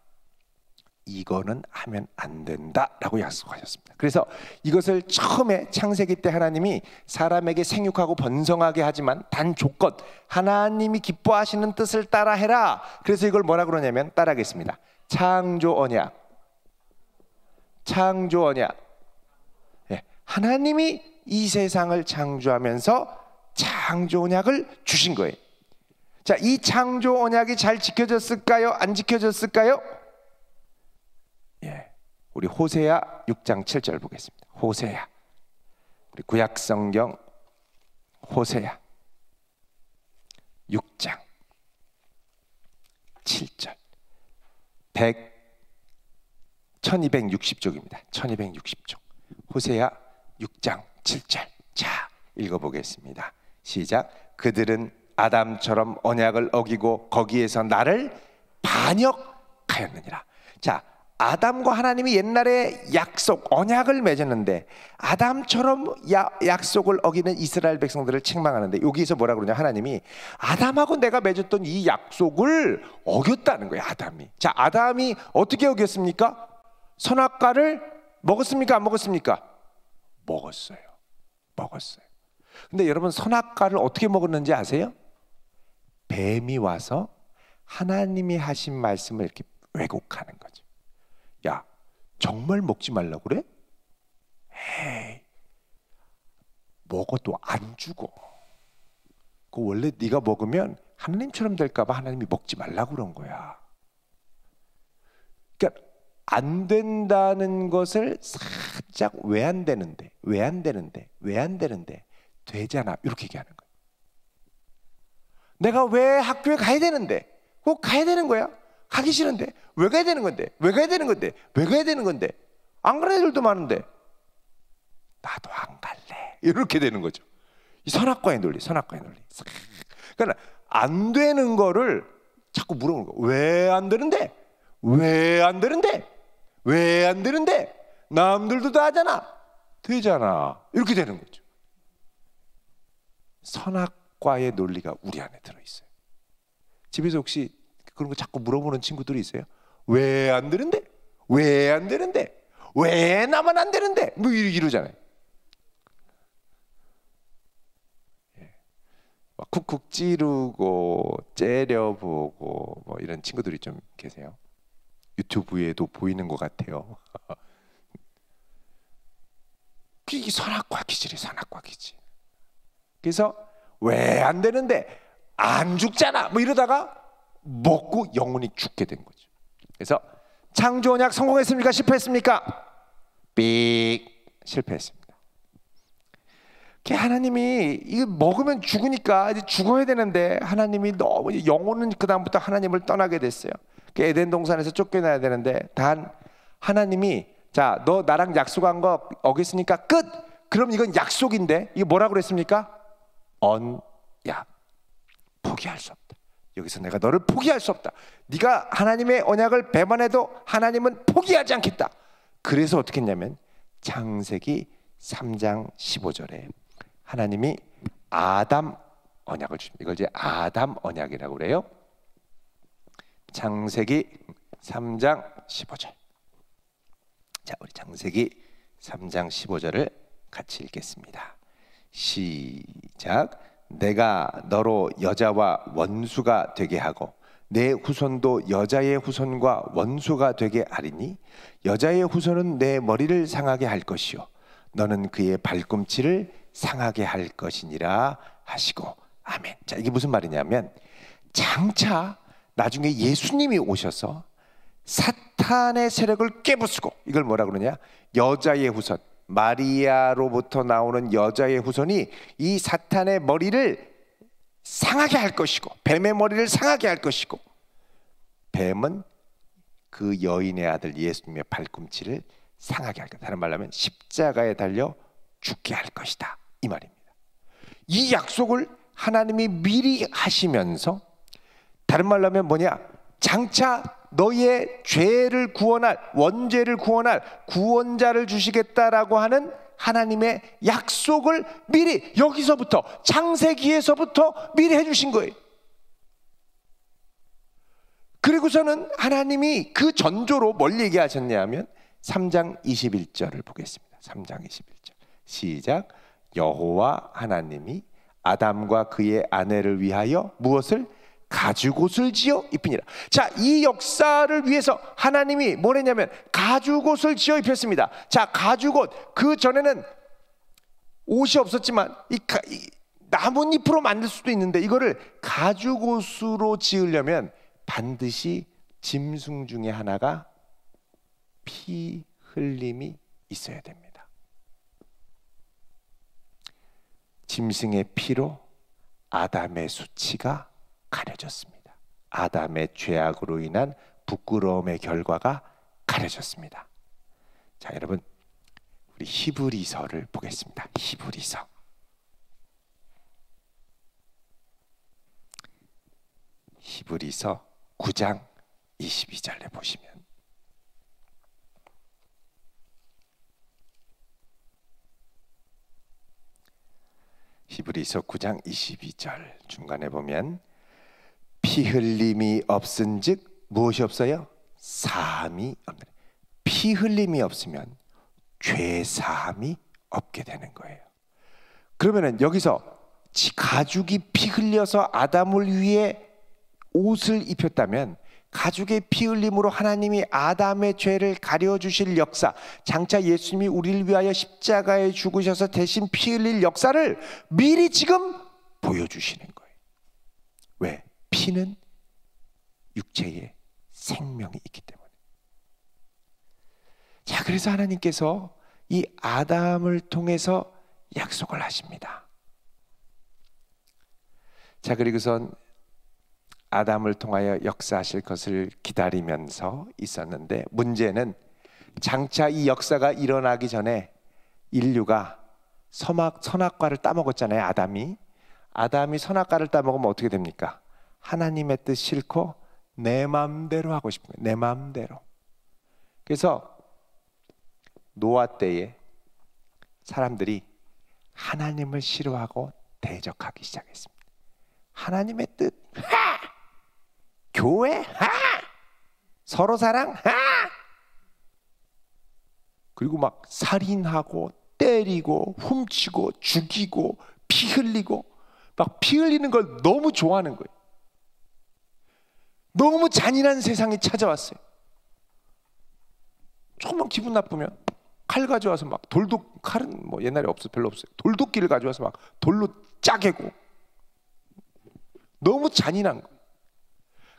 이거는 하면 안 된다라고 약속하셨습니다. 그래서 이것을 처음에 창세기 때 하나님이 사람에게 생육하고 번성하게 하지만 단 조건, 하나님이 기뻐하시는 뜻을 따라해라. 그래서 이걸 뭐라 그러냐면 따라하겠습니다. 창조 언약. 창조 언약. 하나님이 이 세상을 창조하면서 창조 언약을 주신 거예요. 자, 이 창조 언약이 잘 지켜졌을까요? 안 지켜졌을까요? 우리 호세아 6장 7절 보겠습니다. 호세아, 우리 구약성경 호세아 6장 7절 1260쪽입니다. 1260쪽 호세아 6장 7절. 자, 읽어보겠습니다. 시작. 그들은 아담처럼 언약을 어기고 거기에서 나를 반역하였느니라. 자, 아담과 하나님이 옛날에 약속, 언약을 맺었는데 아담처럼 약속을 어기는 이스라엘 백성들을 책망하는데 여기서 뭐라 그러냐? 하나님이 아담하고 내가 맺었던 이 약속을 어겼다는 거예요. 아담이. 자, 아담이 어떻게 어겼습니까? 선악과를 먹었습니까? 안 먹었습니까? 먹었어요. 먹었어요. 근데 여러분, 선악과를 어떻게 먹었는지 아세요? 뱀이 와서 하나님이 하신 말씀을 이렇게 왜곡하는 거죠. 야, 정말 먹지 말라고 그래? 에이, 먹어도 안 죽어. 그 원래 네가 먹으면 하나님처럼 될까 봐 하나님이 먹지 말라고 그런 거야. 그러니까 안 된다는 것을 살짝 왜 안 되는데, 왜 안 되는데, 왜 안 되는데 되잖아, 이렇게 얘기하는 거야. 내가 왜 학교에 가야 되는데, 꼭 가야 되는 거야. 가기 싫은데 왜 가야 되는 건데, 왜 가야 되는 건데, 왜 가야 되는 건데, 안 가는 애들도 많은데 나도 안 갈래, 이렇게 되는 거죠. 이 선악과의 논리, 선악과의 논리. 그러니까 안 되는 거를 자꾸 물어보는 거. 왜 안 되는데, 왜 안 되는데, 왜 안 되는데, 남들도 다 하잖아, 되잖아, 이렇게 되는 거죠. 선악과의 논리가 우리 안에 들어있어요. 집에서 혹시 그런 거 자꾸 물어보는 친구들이 있어요? 왜 안 되는데? 왜 안 되는데? 왜 나만 안 되는데? 뭐 이러잖아요. 막 쿡쿡 찌르고 째려보고 뭐 이런 친구들이 좀 계세요. 유튜브에도 보이는 것 같아요. 이게 선악과 기질이 선악과 기질. 그래서 왜 안 되는데, 안 죽잖아, 뭐 이러다가 먹고 영혼이 죽게 된 거죠. 그래서 창조 언약 성공했습니까? 실패했습니까? 삑, 실패했습니다. 하나님이 이거 먹으면 죽으니까 이제 죽어야 되는데 하나님이 너무 영혼은 그 다음부터 하나님을 떠나게 됐어요. 에덴 동산에서 쫓겨나야 되는데 단 하나님이 자, 너 나랑 약속한 거 어겼으니까 끝. 그럼 이건 약속인데 이게 뭐라고 그랬습니까? 언약. 포기할 수 없다. 여기서 내가 너를 포기할 수 없다. 네가 하나님의 언약을 배반해도 하나님은 포기하지 않겠다. 그래서 어떻게 했냐면 창세기 3장 15절에 하나님이 아담 언약을 주십니다. 이걸 이제 아담 언약이라고 그래요. 창세기 3장 15절. 자, 우리 창세기 3장 15절을 같이 읽겠습니다. 시작. 내가 너로 여자와 원수가 되게 하고 내 후손도 여자의 후손과 원수가 되게 하리니 여자의 후손은 내 머리를 상하게 할 것이요 너는 그의 발꿈치를 상하게 할 것이니라 하시고 아멘. 자, 이게 무슨 말이냐면 장차 나중에 예수님이 오셔서 사탄의 세력을 깨부수고 이걸 뭐라 그러냐? 여자의 후손, 마리아로부터 나오는 여자의 후손이 이 사탄의 머리를 상하게 할 것이고 뱀의 머리를 상하게 할 것이고 뱀은 그 여인의 아들 예수님의 발꿈치를 상하게 할 것이다. 다른 말로 하면 십자가에 달려 죽게 할 것이다 이 말입니다. 이 약속을 하나님이 미리 하시면서 다른 말로 하면 뭐냐? 장차 너의 죄를 구원할 원죄를 구원할 구원자를 주시겠다라고 하는 하나님의 약속을 미리 여기서부터 창세기에서부터 미리 해주신 거예요. 그리고서는 하나님이 그 전조로 뭘 얘기하셨냐 하면 3장 21절을 보겠습니다. 3장 21절 시작. 여호와 하나님이 아담과 그의 아내를 위하여 무엇을? 가죽옷을 지어 입히니라. 자, 이 역사를 위해서 하나님이 뭘 했냐면 가죽옷을 지어 입혔습니다. 자, 가죽옷, 그 전에는 옷이 없었지만 이 나뭇잎으로 만들 수도 있는데 이거를 가죽옷으로 지으려면 반드시 짐승 중에 하나가 피 흘림이 있어야 됩니다. 짐승의 피로 아담의 수치가 가려졌습니다. 아담의 죄악으로 인한 부끄러움의 결과가 가려졌습니다. 자, 여러분 우리 히브리서를 보겠습니다. 히브리서 9장 22절에 보시면 히브리서 9장 22절 중간에 보면 피 흘림이 없은즉 무엇이 없어요? 사함이 없는. 피 흘림이 없으면 죄 사함이 없게 되는 거예요. 그러면은 여기서 가죽이 피 흘려서 아담을 위해 옷을 입혔다면 가죽의 피 흘림으로 하나님이 아담의 죄를 가려주실 역사, 장차 예수님이 우리를 위하여 십자가에 죽으셔서 대신 피 흘릴 역사를 미리 지금 보여주시는 거예요. 왜? 피는 육체에 생명이 있기 때문에. 자, 그래서 하나님께서 이 아담을 통해서 약속을 하십니다. 자, 그리고선 아담을 통하여 역사하실 것을 기다리면서 있었는데 문제는 장차 이 역사가 일어나기 전에 인류가 선악과를 따먹었잖아요. 아담이 선악과를 따먹으면 어떻게 됩니까? 하나님의 뜻 싫고 내 마음대로 하고 싶은 거예요. 내 마음대로. 그래서 노아 때에 사람들이 하나님을 싫어하고 대적하기 시작했습니다. 하나님의 뜻 하! 교회 하! 서로 사랑 하! 그리고 막 살인하고 때리고 훔치고 죽이고 피 흘리고 막 피 흘리는 걸 너무 좋아하는 거예요. 너무 잔인한 세상이 찾아왔어요. 조금만 기분 나쁘면 칼 가져와서 막 칼은 뭐 옛날에 별로 없어요. 돌도끼를 가져와서 막 돌로 짜개고 너무 잔인한 거예요.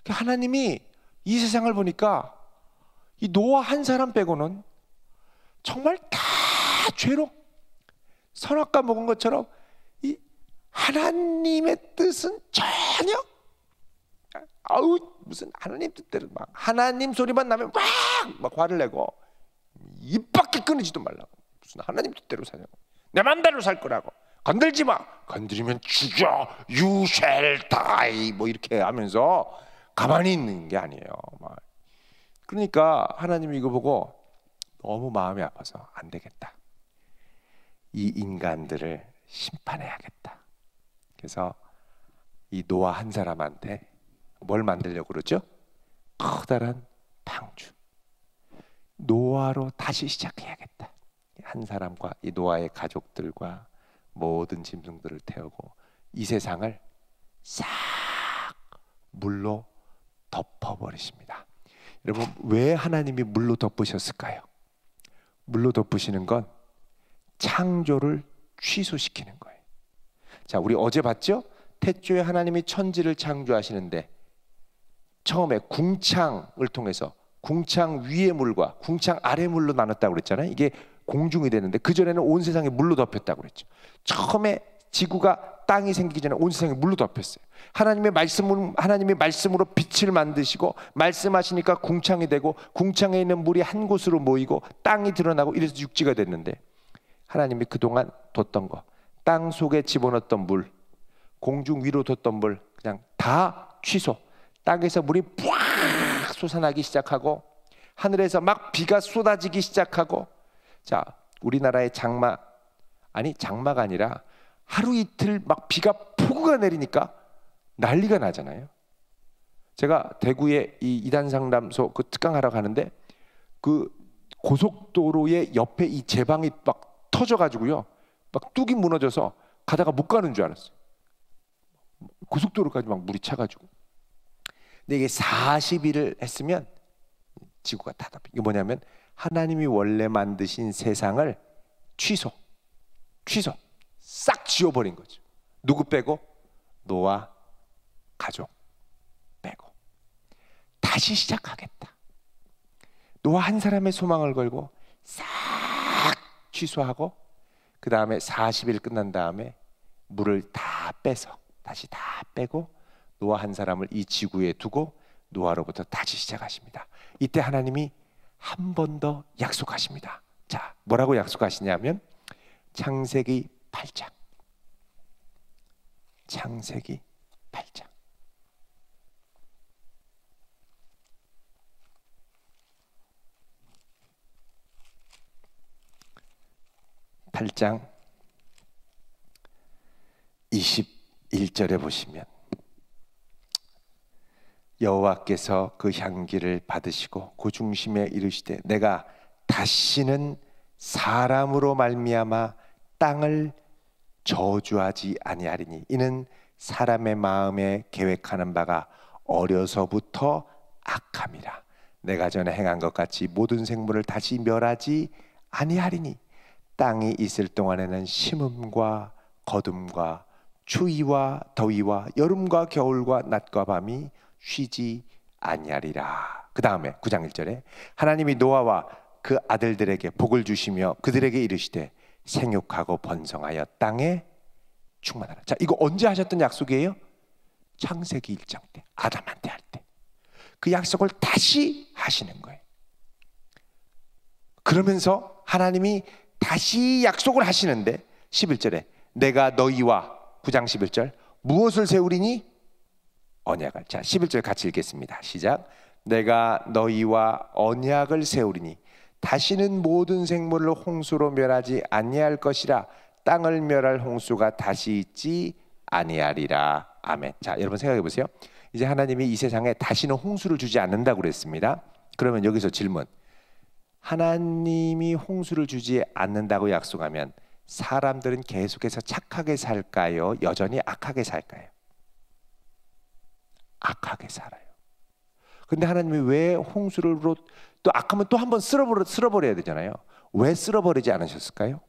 하나님이 이 세상을 보니까 이 노아 한 사람 빼고는 정말 다 죄로 선악과 먹은 것처럼 이 하나님의 뜻은 전혀, 아우 무슨 하나님 뜻대로 막 하나님 소리만 나면 막 화를 내고 입 밖에 끊이지도 말라고. 무슨 하나님 뜻대로 사냐고. 내 맘대로 살 거라고. 건들지 마. 건드리면 죽여. You shall die. 뭐 이렇게 하면서 가만히 있는 게 아니에요. 막. 그러니까 하나님이 이거 보고 너무 마음이 아파서 안 되겠다. 이 인간들을 심판해야겠다. 그래서 이 노아 한 사람한테 뭘 만들려고 그러죠? 커다란 방주. 노아로 다시 시작해야겠다. 한 사람과 이 노아의 가족들과 모든 짐승들을 태우고 이 세상을 싹 물로 덮어버리십니다. 여러분, 왜 하나님이 물로 덮으셨을까요? 물로 덮으시는 건 창조를 취소시키는 거예요. 자, 우리 어제 봤죠? 태초에 하나님이 천지를 창조하시는데 처음에 궁창을 통해서 궁창 위의 물과 궁창 아래 물로 나눴다고 그랬잖아요. 이게 공중이 되는데 그전에는 온 세상이 물로 덮였다고 그랬죠. 처음에 지구가 땅이 생기기 전에 온 세상이 물로 덮였어요. 하나님의 말씀으로 빛을 만드시고 말씀하시니까 궁창이 되고 궁창에 있는 물이 한 곳으로 모이고 땅이 드러나고 이래서 육지가 됐는데 하나님이 그동안 뒀던 거, 땅 속에 집어넣었던 물, 공중 위로 뒀던 물 그냥 다 취소. 땅에서 물이 푸악 솟아나기 시작하고 하늘에서 막 비가 쏟아지기 시작하고. 자, 우리나라의 장마가 아니라 하루 이틀 막 비가 폭우가 내리니까 난리가 나잖아요. 제가 대구에 이 이단 상담소 그 특강하러 가는데 그 고속도로의 옆에 이 제방이 막 터져가지고요, 막 뚝이 무너져서 가다가 못 가는 줄 알았어요. 고속도로까지 막 물이 차가지고. 근데 이게 40일을 했으면 지구가 다 덮여. 이게 뭐냐면 하나님이 원래 만드신 세상을 취소 싹 지워버린 거죠. 누구 빼고? 노아 가족 빼고. 다시 시작하겠다. 노아 한 사람의 소망을 걸고 싹 취소하고 그 다음에 40일 끝난 다음에 물을 다 빼서 다시 다 빼고 노아 한 사람을 이 지구에 두고 노아로부터 다시 시작하십니다. 이때 하나님이 한 번 더 약속하십니다. 자, 뭐라고 약속하시냐면 창세기 8장. 창세기 8장. 8장 21절에 보시면 여호와께서 그 향기를 받으시고 그 중심에 이르시되 내가 다시는 사람으로 말미암아 땅을 저주하지 아니하리니 이는 사람의 마음에 계획하는 바가 어려서부터 악함이라. 내가 전에 행한 것 같이 모든 생물을 다시 멸하지 아니하리니 땅이 있을 동안에는 심음과 거둠과 추위와 더위와 여름과 겨울과 낮과 밤이 쉬지 아니하리라. 그 다음에 9장 1절에 하나님이 노아와 그 아들들에게 복을 주시며 그들에게 이르시되 생육하고 번성하여 땅에 충만하라. 자, 이거 언제 하셨던 약속이에요? 창세기 1장 때 아담한테 할 때 그 약속을 다시 하시는 거예요. 그러면서 하나님이 다시 약속을 하시는데 11절에 내가 너희와 9장 11절 무엇을 세우리니? 언약을. 자, 11절 같이 읽겠습니다. 시작. 내가 너희와 언약을 세우리니 다시는 모든 생물을 홍수로 멸하지 아니할 것이라. 땅을 멸할 홍수가 다시 있지 아니하리라. 아멘. 자, 여러분 생각해 보세요. 이제 하나님이 이 세상에 다시는 홍수를 주지 않는다고 그랬습니다. 그러면 여기서 질문. 하나님이 홍수를 주지 않는다고 약속하면 사람들은 계속해서 착하게 살까요? 여전히 악하게 살까요? 악하게 살아요. 근데 하나님이 왜 홍수를 또 악하면 또 한번 쓸어버려야 되잖아요. 왜 쓸어버리지 않으셨을까요?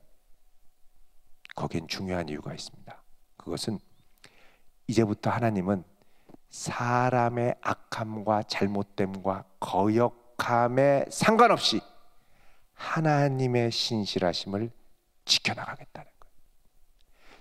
거기엔 중요한 이유가 있습니다. 그것은 이제부터 하나님은 사람의 악함과 잘못됨과 거역함에 상관없이 하나님의 신실하심을 지켜나가겠다는 거예요.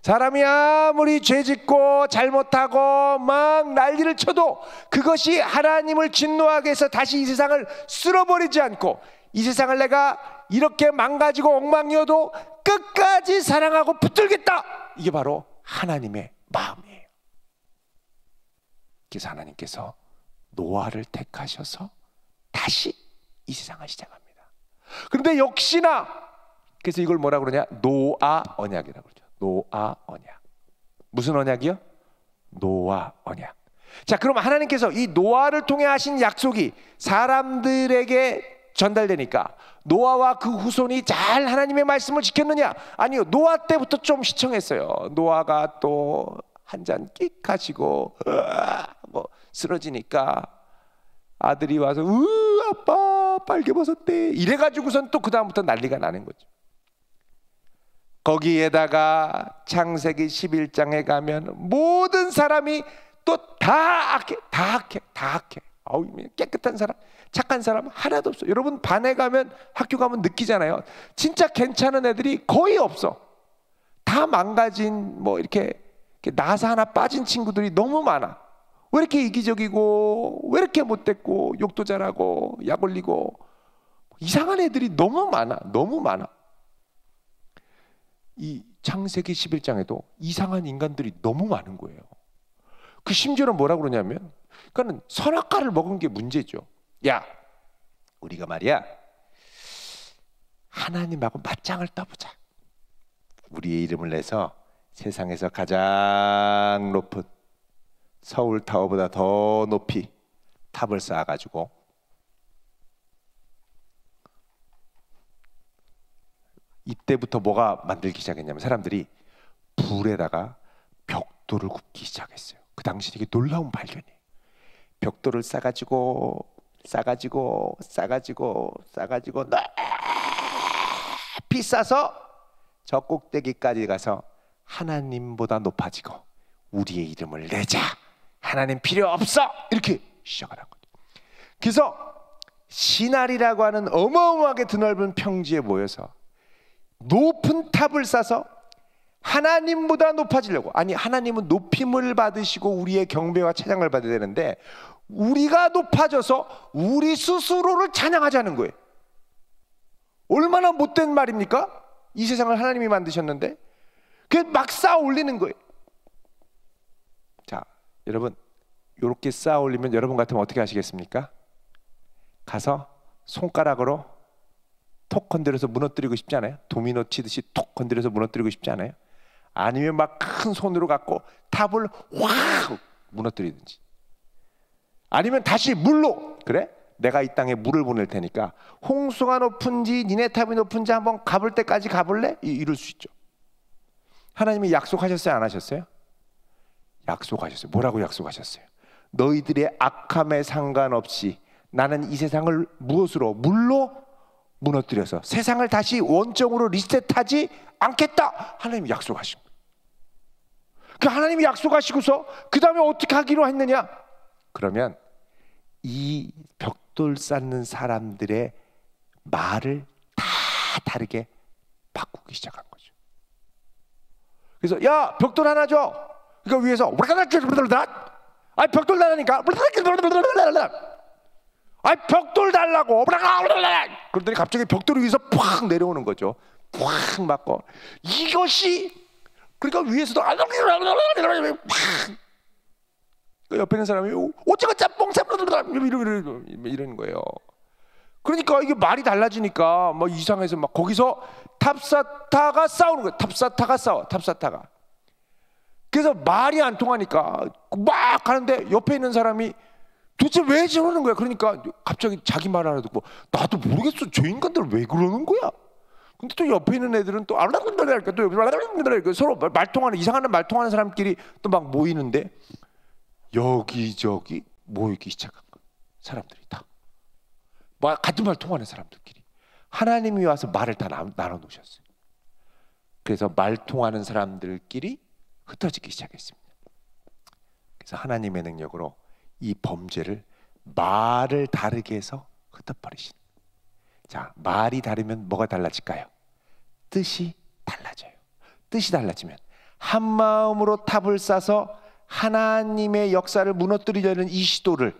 사람이 아무리 죄짓고 잘못하고 막 난리를 쳐도 그것이 하나님을 진노하게 해서 다시 이 세상을 쓸어버리지 않고, 이 세상을 내가 이렇게 망가지고 엉망이어도 끝까지 사랑하고 붙들겠다, 이게 바로 하나님의 마음이에요. 그래서 하나님께서 노아를 택하셔서 다시 이 세상을 시작합니다. 그런데 역시나, 그래서 이걸 뭐라 그러냐, 노아 언약이라고 그러죠. 노아 언약. 무슨 언약이요? 노아 언약. 자, 그럼 하나님께서 이 노아를 통해 하신 약속이 사람들에게 전달되니까 노아와 그 후손이 잘 하나님의 말씀을 지켰느냐? 아니요, 노아 때부터 좀 시청했어요. 노아가 또 한 잔 끽 하시고 뭐 쓰러지니까 아들이 와서 아빠 빨개벗었대 이래가지고선 또 그 다음부터 난리가 나는 거죠. 거기에다가 창세기 11장에 가면 모든 사람이 또 다 악해. 아우, 깨끗한 사람, 착한 사람 하나도 없어. 여러분 반에 가면, 학교 가면 느끼잖아요. 진짜 괜찮은 애들이 거의 없어. 다 망가진, 뭐 이렇게 나사 하나 빠진 친구들이 너무 많아. 왜 이렇게 이기적이고, 왜 이렇게 못됐고, 욕도 잘하고, 약 올리고, 이상한 애들이 너무 많아. 이 창세기 11장에도 이상한 인간들이 너무 많은 거예요. 그 심지어는 뭐라 그러냐면, 그러니까 선악과를 먹은 게 문제죠. 야, 우리가 말이야 하나님하고 맞짱을 떠보자. 우리의 이름을 내서 세상에서 가장 높은 서울타워보다 더 높이 탑을 쌓아가지고 이때부터 뭐가 만들기 시작했냐면, 사람들이 불에다가 벽돌을 굽기 시작했어요. 그 당시 되게 놀라운 발견이에요. 벽돌을 싸가지고 높이 싸서 저 꼭대기까지 가서 하나님보다 높아지고 우리의 이름을 내자, 하나님 필요 없어, 이렇게 시작을 한 거죠. 그래서 시날이라고 하는 어마어마하게 드넓은 평지에 모여서 높은 탑을 쌓아서 하나님보다 높아지려고. 아니, 하나님은 높임을 받으시고 우리의 경배와 찬양을 받아야 되는데 우리가 높아져서 우리 스스로를 찬양하자는 거예요. 얼마나 못된 말입니까? 이 세상을 하나님이 만드셨는데 그게 막 쌓아 올리는 거예요. 자, 여러분, 이렇게 쌓아 올리면 여러분 같으면 어떻게 하시겠습니까? 가서 손가락으로 톡 건드려서 무너뜨리고 싶지 않아요? 도미노 치듯이 톡 건드려서 무너뜨리고 싶지 않아요? 아니면 막 큰 손으로 갖고 탑을 확 무너뜨리든지, 아니면 다시 물로, 그래? 내가 이 땅에 물을 보낼 테니까 홍수가 높은지 니네 탑이 높은지 한번 가볼 때까지 가볼래? 이럴 수 있죠. 하나님이 약속하셨어요, 안 하셨어요? 약속하셨어요. 뭐라고 약속하셨어요? 너희들의 악함에 상관없이 나는 이 세상을 무엇으로? 물로 무너뜨려서 세상을 다시 원점으로 리셋하지 않겠다, 하나님이 약속하신 거예요. 그 하나님이 약속하시고서 그 다음에 어떻게 하기로 했느냐? 그러면 이 벽돌 쌓는 사람들의 말을 다 다르게 바꾸기 시작한 거죠. 그래서 야, 벽돌 하나 줘. 그러니까 위에서 아, 벽돌 달라니까. 아, 벽돌 달라고. 그러더니 갑자기 벽돌 위에서 팍 내려오는 거죠. 팍 맞고, 이것이, 그러니까 위에서도 옆에 있는 사람이 오징어 짬뽕 이러는 거예요. 그러니까 이게 말이 달라지니까 막 이상해서 막 거기서 탑사타가 싸우는 거예요. 탑사타가. 그래서 말이 안 통하니까 막 하는데 옆에 있는 사람이 도대체 왜 저러는 거야? 그러니까 갑자기 자기 말 하나 듣고, 나도 모르겠어, 저 인간들 왜 그러는 거야? 근데 또 옆에 있는 애들은 또 서로 말 통하는, 이상한 말 통하는 사람끼리 또 막 모이는데 여기저기 모이기 시작한 거야. 사람들이 다 같은 말 통하는 사람들끼리 하나님이 와서 말을 다 나눠 놓으셨어요. 그래서 말 통하는 사람들끼리 흩어지기 시작했습니다. 그래서 하나님의 능력으로 이 범죄를 말을 다르게 해서 흩어버리신. 자, 말이 다르면 뭐가 달라질까요? 뜻이 달라져요. 뜻이 달라지면 한 마음으로 탑을 쌓아서 하나님의 역사를 무너뜨리려는 이 시도를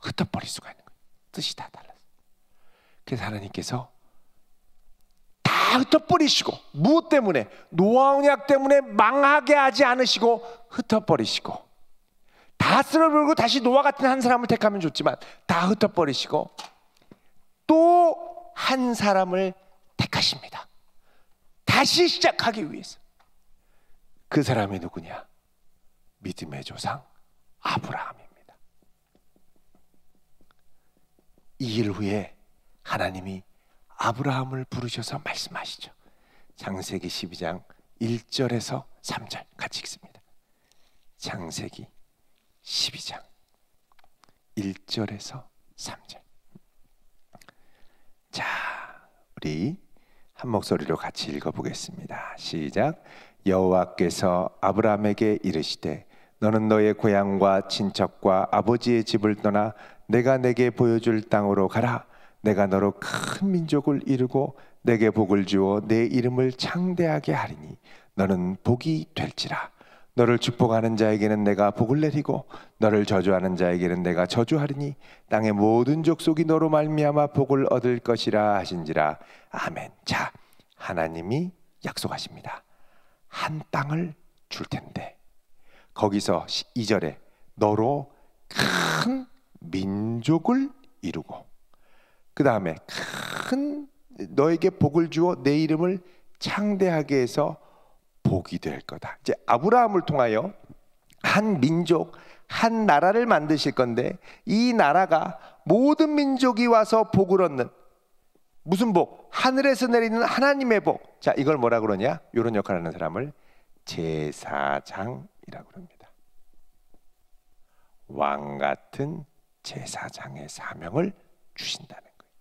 흩어버릴 수가 있는 거예요. 뜻이 다 달라서. 그래서 하나님께서 다 흩어버리시고, 무엇 때문에? 노아 언약 때문에 망하게 하지 않으시고 흩어버리시고, 다 쓸어버리고 다시 노아 같은 한 사람을 택하면 좋지만 다 흩어버리시고 또 한 사람을 택하십니다. 다시 시작하기 위해서. 그 사람이 누구냐? 믿음의 조상 아브라함입니다. 이 일 후에 하나님이 아브라함을 부르셔서 말씀하시죠. 창세기 12장 1절에서 3절 같이 읽습니다. 창세기 12장 1절에서 3절. 자, 우리 한 목소리로 같이 읽어보겠습니다. 시작. 여호와께서 아브라함에게 이르시되 너는 너의 고향과 친척과 아버지의 집을 떠나 내가 내게 보여줄 땅으로 가라. 내가 너로 큰 민족을 이루고 내게 복을 주어 내 이름을 창대하게 하리니 너는 복이 될지라. 너를 축복하는 자에게는 내가 복을 내리고 너를 저주하는 자에게는 내가 저주하리니 땅의 모든 족속이 너로 말미암아 복을 얻을 것이라 하신지라. 아멘. 자, 하나님이 약속하십니다. 한 땅을 줄 텐데 거기서 2절에 너로 큰 민족을 이루고, 그 다음에 큰 너에게 복을 주어 내 이름을 창대하게 해서 복이 될 거다. 이제 아브라함을 통하여 한 민족, 한 나라를 만드실 건데 이 나라가 모든 민족이 와서 복을 얻는, 무슨 복? 하늘에서 내리는 하나님의 복. 자, 이걸 뭐라 그러냐? 이런 역할을 하는 사람을 제사장이라고 합니다. 왕 같은 제사장의 사명을 주신다는 거예요.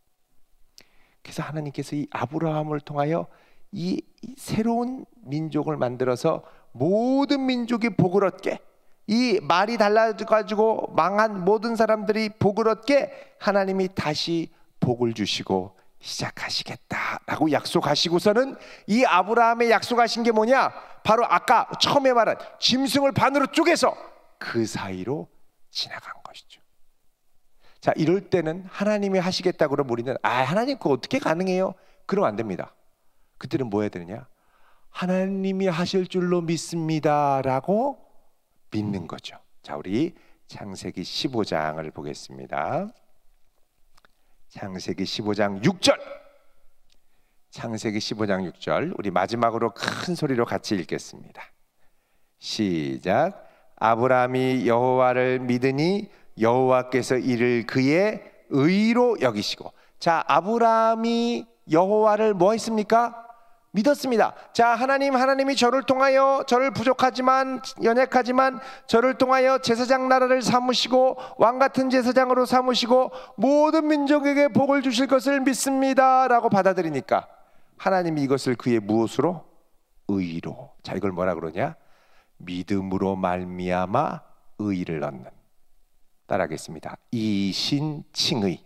그래서 하나님께서 이 아브라함을 통하여 이 새로운 민족을 만들어서 모든 민족이 복을 얻게, 이 말이 달라져가지고 망한 모든 사람들이 복을 얻게 하나님이 다시 복을 주시고 시작하시겠다라고 약속하시고서는 이 아브라함의 약속하신 게 뭐냐? 바로 아까 처음에 말한 짐승을 반으로 쪼개서 그 사이로 지나간 것이죠. 자, 이럴 때는 하나님이 하시겠다고 그러면 우리는 하나님 그거 어떻게 가능해요? 그러면 안 됩니다. 그때는 뭐 해야 되느냐? 하나님이 하실 줄로 믿습니다라고 믿는 거죠. 자, 우리 창세기 15장을 보겠습니다. 창세기 15장 6절. 창세기 15장 6절. 우리 마지막으로 큰 소리로 같이 읽겠습니다. 시작. 아브라함이 여호와를 믿으니 여호와께서 이를 그의 의로 여기시고. 자, 아브라함이 여호와를 뭐 했습니까? 믿었습니다. 자, 하나님이 저를 통하여, 저를 부족하지만 연약하지만 저를 통하여 제사장 나라를 삼으시고 왕같은 제사장으로 삼으시고 모든 민족에게 복을 주실 것을 믿습니다 라고 받아들이니까 하나님이 이것을 그의 무엇으로? 의로. 자, 이걸 뭐라 그러냐? 믿음으로 말미암아 의를 얻는. 따라하겠습니다. 이신칭의.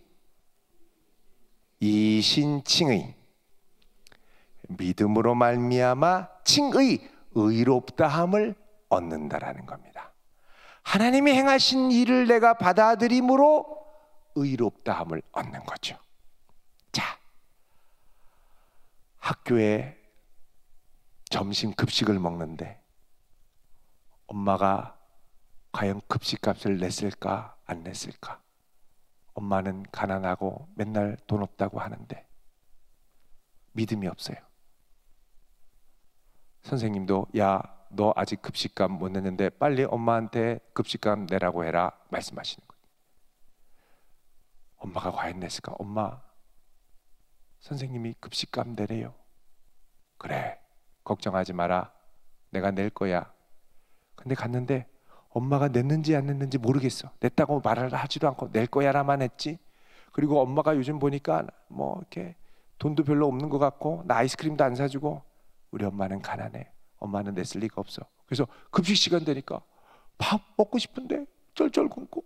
이신칭의. 믿음으로 말미암아 칭의, 의롭다함을 얻는다라는 겁니다. 하나님이 행하신 일을 내가 받아들임으로 의롭다함을 얻는 거죠. 자, 학교에 점심 급식을 먹는데 엄마가 과연 급식값을 냈을까 안 냈을까? 엄마는 가난하고 맨날 돈 없다고 하는데 믿음이 없어요. 선생님도 야, 너 아직 급식값 못 냈는데 빨리 엄마한테 급식값 내라고 해라 말씀하시는 거예요. 엄마가 과연 냈을까? 엄마, 선생님이 급식값 내래요. 그래, 걱정하지 마라. 내가 낼 거야. 근데 갔는데 엄마가 냈는지 안 냈는지 모르겠어. 냈다고 말을 하지도 않고 낼 거야라만 했지. 그리고 엄마가 요즘 보니까 뭐 이렇게 돈도 별로 없는 것 같고 나 아이스크림도 안 사주고 우리 엄마는 가난해. 엄마는 냈을 리가 없어. 그래서 급식 시간 되니까 밥 먹고 싶은데 쩔쩔 굶고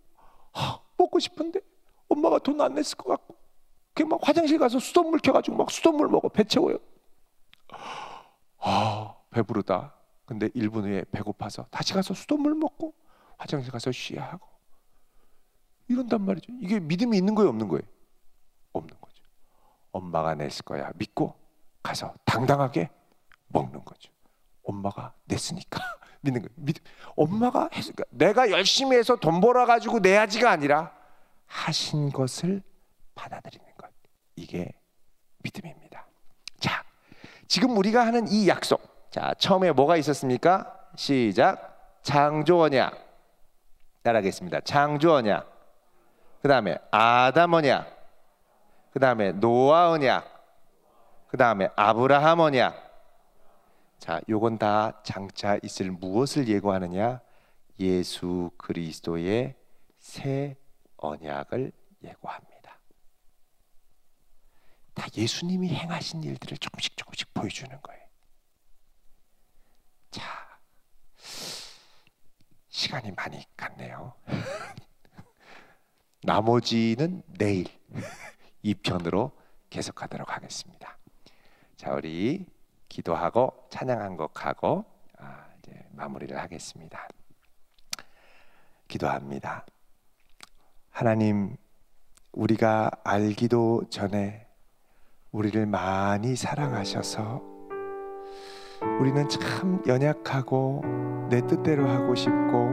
먹고 싶은데 엄마가 돈 안 냈을 것 같고 그냥 막 화장실 가서 수돗물 켜가지고 막 수돗물 먹어. 배 채워요. 배부르다. 근데 1분 후에 배고파서 다시 가서 수돗물 먹고 화장실 가서 쉬어야 하고 이런단 말이죠. 이게 믿음이 있는 거예요, 없는 거예요? 없는 거죠. 엄마가 냈을 거야 믿고 가서 당당하게 먹는 거죠. 엄마가 냈으니까 믿는 거예요. 엄마가 했으니까, 내가 열심히 해서 돈 벌어가지고 내야지가 아니라 하신 것을 받아들이는 것, 이게 믿음입니다. 자, 지금 우리가 하는 이 약속, 자, 처음에 뭐가 있었습니까? 시작. 창조 언약. 따라하겠습니다. 창조 언약. 그 다음에 아담 언약. 그 다음에 노아 언약. 그 다음에 아브라함 언약. 자, 요건 다 장차 있을 무엇을 예고하느냐? 예수 그리스도의 새 언약을 예고합니다. 다 예수님이 행하신 일들을 조금씩 조금씩 보여주는 거예요. 자, 시간이 많이 갔네요. 나머지는 내일 2편으로 계속하도록 하겠습니다. 자, 우리 기도하고 찬양 한 곡하고 이제 마무리를 하겠습니다. 기도합니다. 하나님, 우리가 알기도 전에 우리를 많이 사랑하셔서 우리는 참 연약하고 내 뜻대로 하고 싶고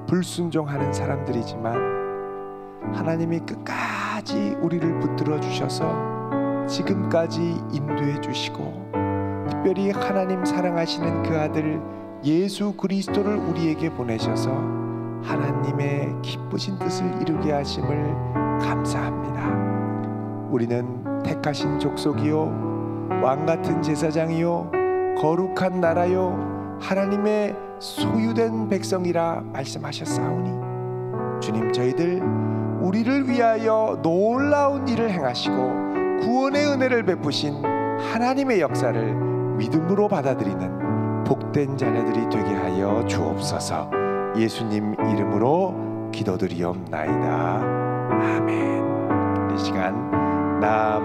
불순종하는 사람들이지만 하나님이 끝까지 우리를 붙들어 주셔서 지금까지 인도해 주시고 특별히 하나님 사랑하시는 그 아들 예수 그리스도를 우리에게 보내셔서 하나님의 기쁘신 뜻을 이루게 하심을 감사합니다. 우리는 택하신 족속이요 왕같은 제사장이요 거룩한 나라요 하나님의 소유된 백성이라 말씀하셨사오니 주님, 저희들 우리를 위하여 놀라운 일을 행하시고 구원의 은혜를 베푸신 하나님의 역사를 믿음으로 받아들이는 복된 자녀들이 되게 하여 주옵소서. 예수님 이름으로 기도드리옵나이다. 아멘. 이 시간 나